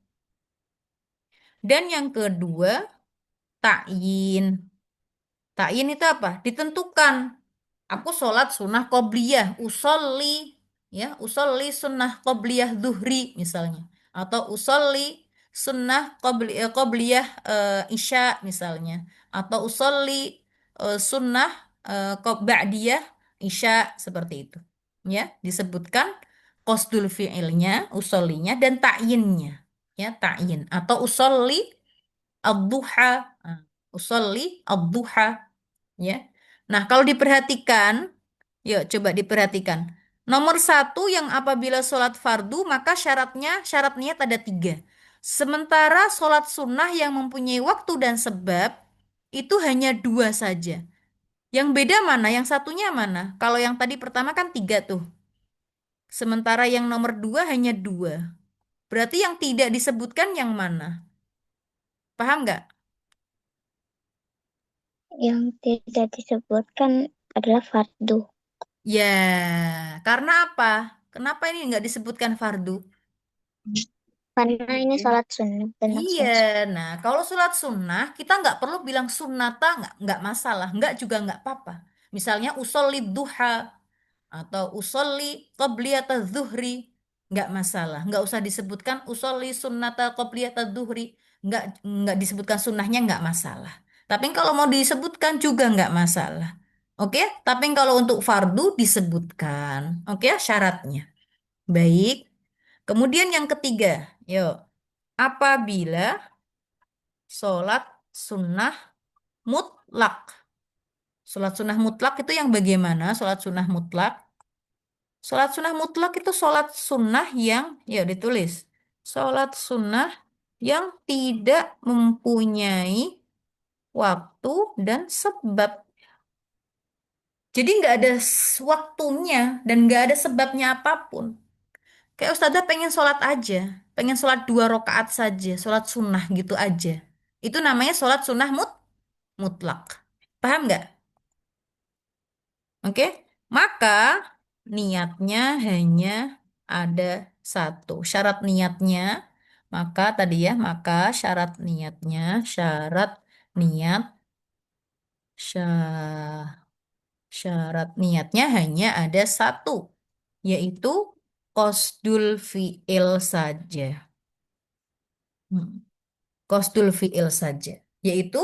Dan yang kedua, ta'yin. Ta'yin itu apa? Ditentukan. Aku sholat sunnah qobliyah, usolli, ya, usolli sunnah qobliyah zuhri misalnya, atau usolli sunnah qobliyah isya misalnya, atau usolli sunnah ba'diyah isya seperti itu. Ya, disebutkan qasdul fi'ilnya, usollinya dan ta'yinnya. Ya, ta'yin atau usolli ad-duha, usolli ad-duha, ya. Nah, kalau diperhatikan, yuk coba diperhatikan. Nomor satu yang apabila sholat fardu, maka syarat niat ada tiga. Sementara sholat sunnah yang mempunyai waktu dan sebab, itu hanya dua saja. Yang beda mana? Yang satunya mana? Kalau yang tadi pertama kan tiga tuh. Sementara yang nomor dua hanya dua. Berarti yang tidak disebutkan yang mana? Paham nggak? Yang tidak disebutkan adalah fardu. Ya, karena apa? Kenapa ini nggak disebutkan fardu? Karena ini sholat sunnah dan Iya, maksud nah kalau sholat sunnah kita nggak perlu bilang sunnata, nggak masalah, nggak juga nggak apa-apa. Misalnya usolli duha atau usolli qobliyata zuhri, nggak masalah, nggak usah disebutkan usolli sunnata qobliyata zuhri, nggak disebutkan sunnahnya nggak masalah. Tapi kalau mau disebutkan juga nggak masalah. Oke, tapi kalau untuk fardu disebutkan, oke syaratnya. Baik. Kemudian yang ketiga, yuk. Apabila sholat sunnah mutlak. Sholat sunnah mutlak itu yang bagaimana? Sholat sunnah mutlak. Sholat sunnah mutlak itu sholat sunnah yang, ya ditulis. Sholat sunnah yang tidak mempunyai waktu dan sebab. Jadi nggak ada waktunya dan nggak ada sebabnya apapun. Kayak Ustazah pengen sholat aja. Pengen sholat 2 rakaat saja. Sholat sunnah gitu aja. Itu namanya sholat sunnah mutlak. Paham nggak? Oke, maka niatnya hanya ada satu. Syarat niatnya, maka tadi ya, maka syarat niat, syarat niatnya hanya ada satu, yaitu qasdul fi'il saja. Hmm. Qasdul fi'il saja, yaitu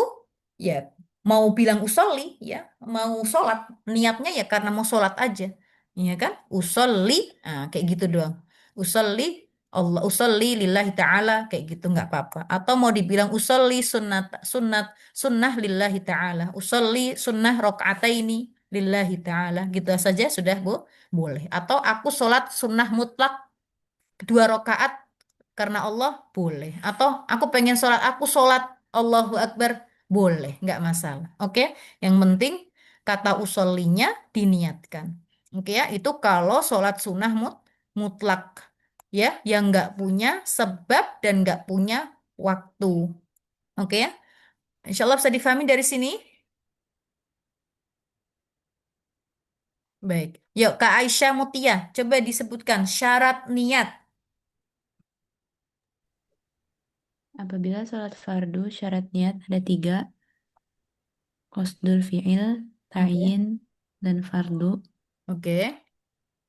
ya mau bilang usolli ya, mau sholat, niatnya ya karena mau sholat aja, ya kan, usolli, kayak gitu doang, usolli Allah, usolli lillahi ta'ala, kayak gitu nggak apa-apa. Atau mau dibilang usolli sunnah lillahi ta'ala, usolli sunnah rokaataini lillahi ta'ala, gitu saja sudah boleh. Atau aku sholat sunnah mutlak 2 rakaat karena Allah, boleh. Atau aku pengen sholat, aku sholat Allahu Akbar, boleh, nggak masalah. Oke, yang penting kata usollinya diniatkan. Oke ya, itu kalau sholat sunnah mutlak, ya, yang nggak punya sebab dan nggak punya waktu. Oke ya, Insya Allah bisa difahami dari sini. Baik, yuk Kak Aisyah Mutia, coba disebutkan syarat niat. Apabila sholat fardu, syarat niat ada 3. Qasdul fi'il, ta'yin, dan fardu. Oke.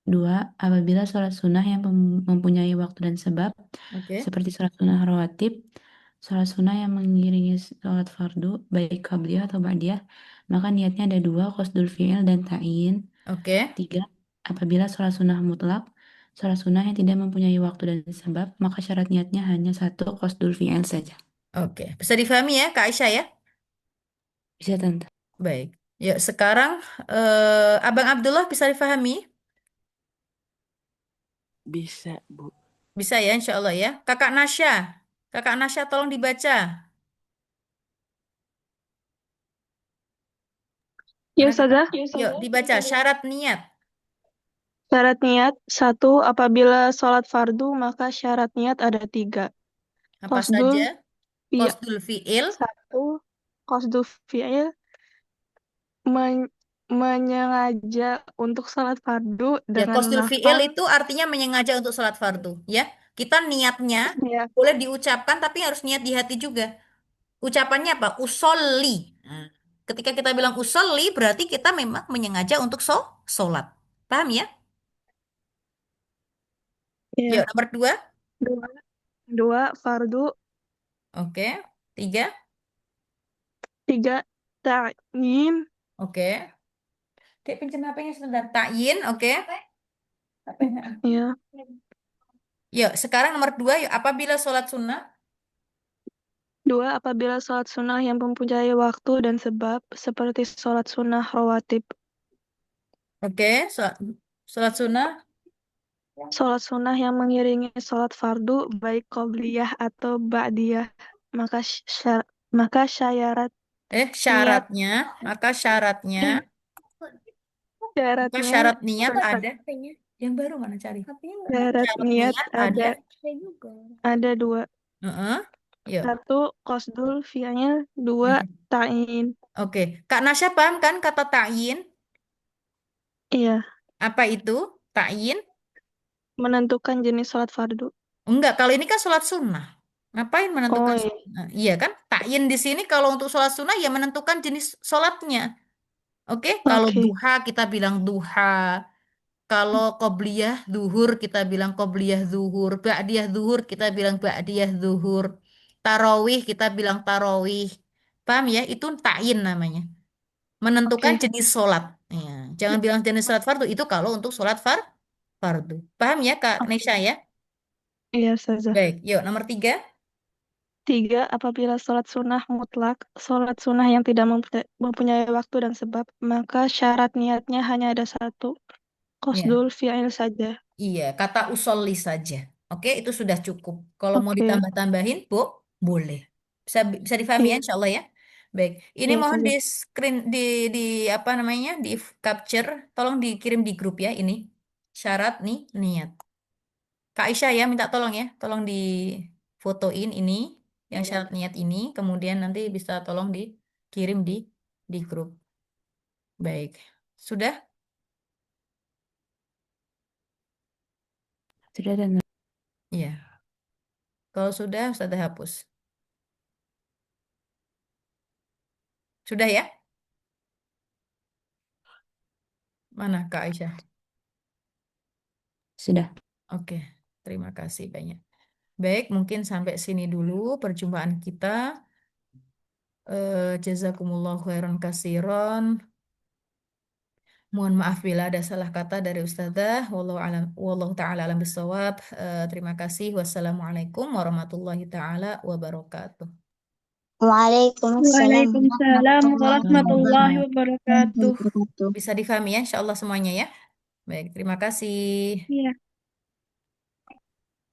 2. Apabila sholat sunnah yang mempunyai waktu dan sebab, Oke. seperti sholat sunnah rawatib, sholat sunnah yang mengiringi sholat fardu, baik qabliyah atau ba'diyah, maka niatnya ada 2, qasdul fi'il dan ta'yin. Oke. 3. Apabila sholat sunnah mutlak, sholat sunnah yang tidak mempunyai waktu dan sebab, maka syarat niatnya hanya satu qasdul fi'il saja. Oke, bisa difahami ya Kak Aisyah ya? Bisa, Tante. Baik. Ya, sekarang Abang Abdullah bisa difahami? Bisa, Bu. Bisa ya, insya Allah ya. Kakak Nasya. Kakak Nasya tolong dibaca. Ya, Mana kakak? Ustazah. Yuk, dibaca syarat niat. Syarat niat, 1. Apabila sholat fardu, maka syarat niat ada 3. Apa Qasdul saja? fi- Qasdul fi'il. 1. Qasdul fi'il, menyengaja untuk sholat fardu Ya, dengan qasdul fi'il lafal. itu artinya menyengaja untuk sholat fardu. Ya, kita niatnya Ya, boleh diucapkan, tapi harus niat di hati juga. Ucapannya apa? Usolli. Nah, ketika kita bilang usolli, berarti kita memang menyengaja untuk sholat. Paham ya? Yuk, ya. nomor 2. 2. Fardu. Oke. 3. 3. Ta'yin. Oke. Dek, pinjam HP-nya sebentar. Ta'yin, oke. Ya. Yuk, sekarang nomor 2. Yuk, apabila sholat sunnah. 2. Apabila sholat sunnah yang mempunyai waktu dan sebab, seperti sholat sunnah rawatib. Oke, sholat sunnah. Sholat sunnah yang mengiringi sholat fardu, baik qobliyah atau ba'diyah, maka syarat niat Syaratnya. Maka syaratnya. Maka syaratnya syarat niat ada. Yang baru mana cari? syarat Syarat niat niat ada. ada 2. Heeh. Yuk. 1. Qasdul fi'il. 2. Ta'yin. Oke. Kak Nasya paham kan kata ta'yin? Iya, Apa itu? Ta'yin? menentukan jenis sholat fardu. Enggak, kalau ini kan sholat sunnah. Ngapain menentukan Oh, iya. sunnah? Iya kan? Ta'yin di sini kalau untuk sholat sunnah ya menentukan jenis sholatnya. Oke, kalau Oke. duha kita bilang duha. Kalau qobliyah zuhur kita bilang qobliyah zuhur. Ba'diyah zuhur kita bilang ba'diyah zuhur. Tarawih kita bilang tarawih. Paham ya? Itu ta'yin namanya. Menentukan Oke. jenis sholat. Ya, jangan bilang jenis sholat fardu. Itu kalau untuk sholat fardu. Paham ya Kak Nesya ya? Iya, Ustazah. Baik, yuk nomor 3. 3. Apabila sholat sunnah mutlak, sholat sunnah yang tidak mempunyai waktu dan sebab, maka syarat niatnya hanya ada 1. Ya. Qasdul fi'il saja. Iya, kata usolli saja. Oke, itu sudah cukup. Kalau mau Oke. ditambah-tambahin, Bu, boleh. Bisa difahami ya, Iya. insya Allah ya. Baik, ini Iya, mohon di Ustazah. screen di apa namanya di capture, tolong dikirim di grup ya ini syarat nih niat. Kak Aisyah ya, minta tolong ya, tolong di fotoin ini yang syarat niat ini, kemudian nanti bisa tolong dikirim di grup. Baik, sudah? Sudah, Tante. Iya. Kalau sudah hapus. Sudah ya? Mana Kak Aisyah? Sudah. Oke, terima kasih banyak. Baik, mungkin sampai sini dulu perjumpaan kita. Jazakumullah khairan kasiron. Mohon maaf bila ada salah kata dari Ustazah. Wallahu ta'ala alam bisawab. Terima kasih. Wassalamualaikum warahmatullahi ta'ala wabarakatuh. Waalaikumsalam Waalaikumsalam warahmatullahi wabarakatuh. wabarakatuh. Bisa difahami ya, insya Allah semuanya ya. Baik, terima kasih. Iya.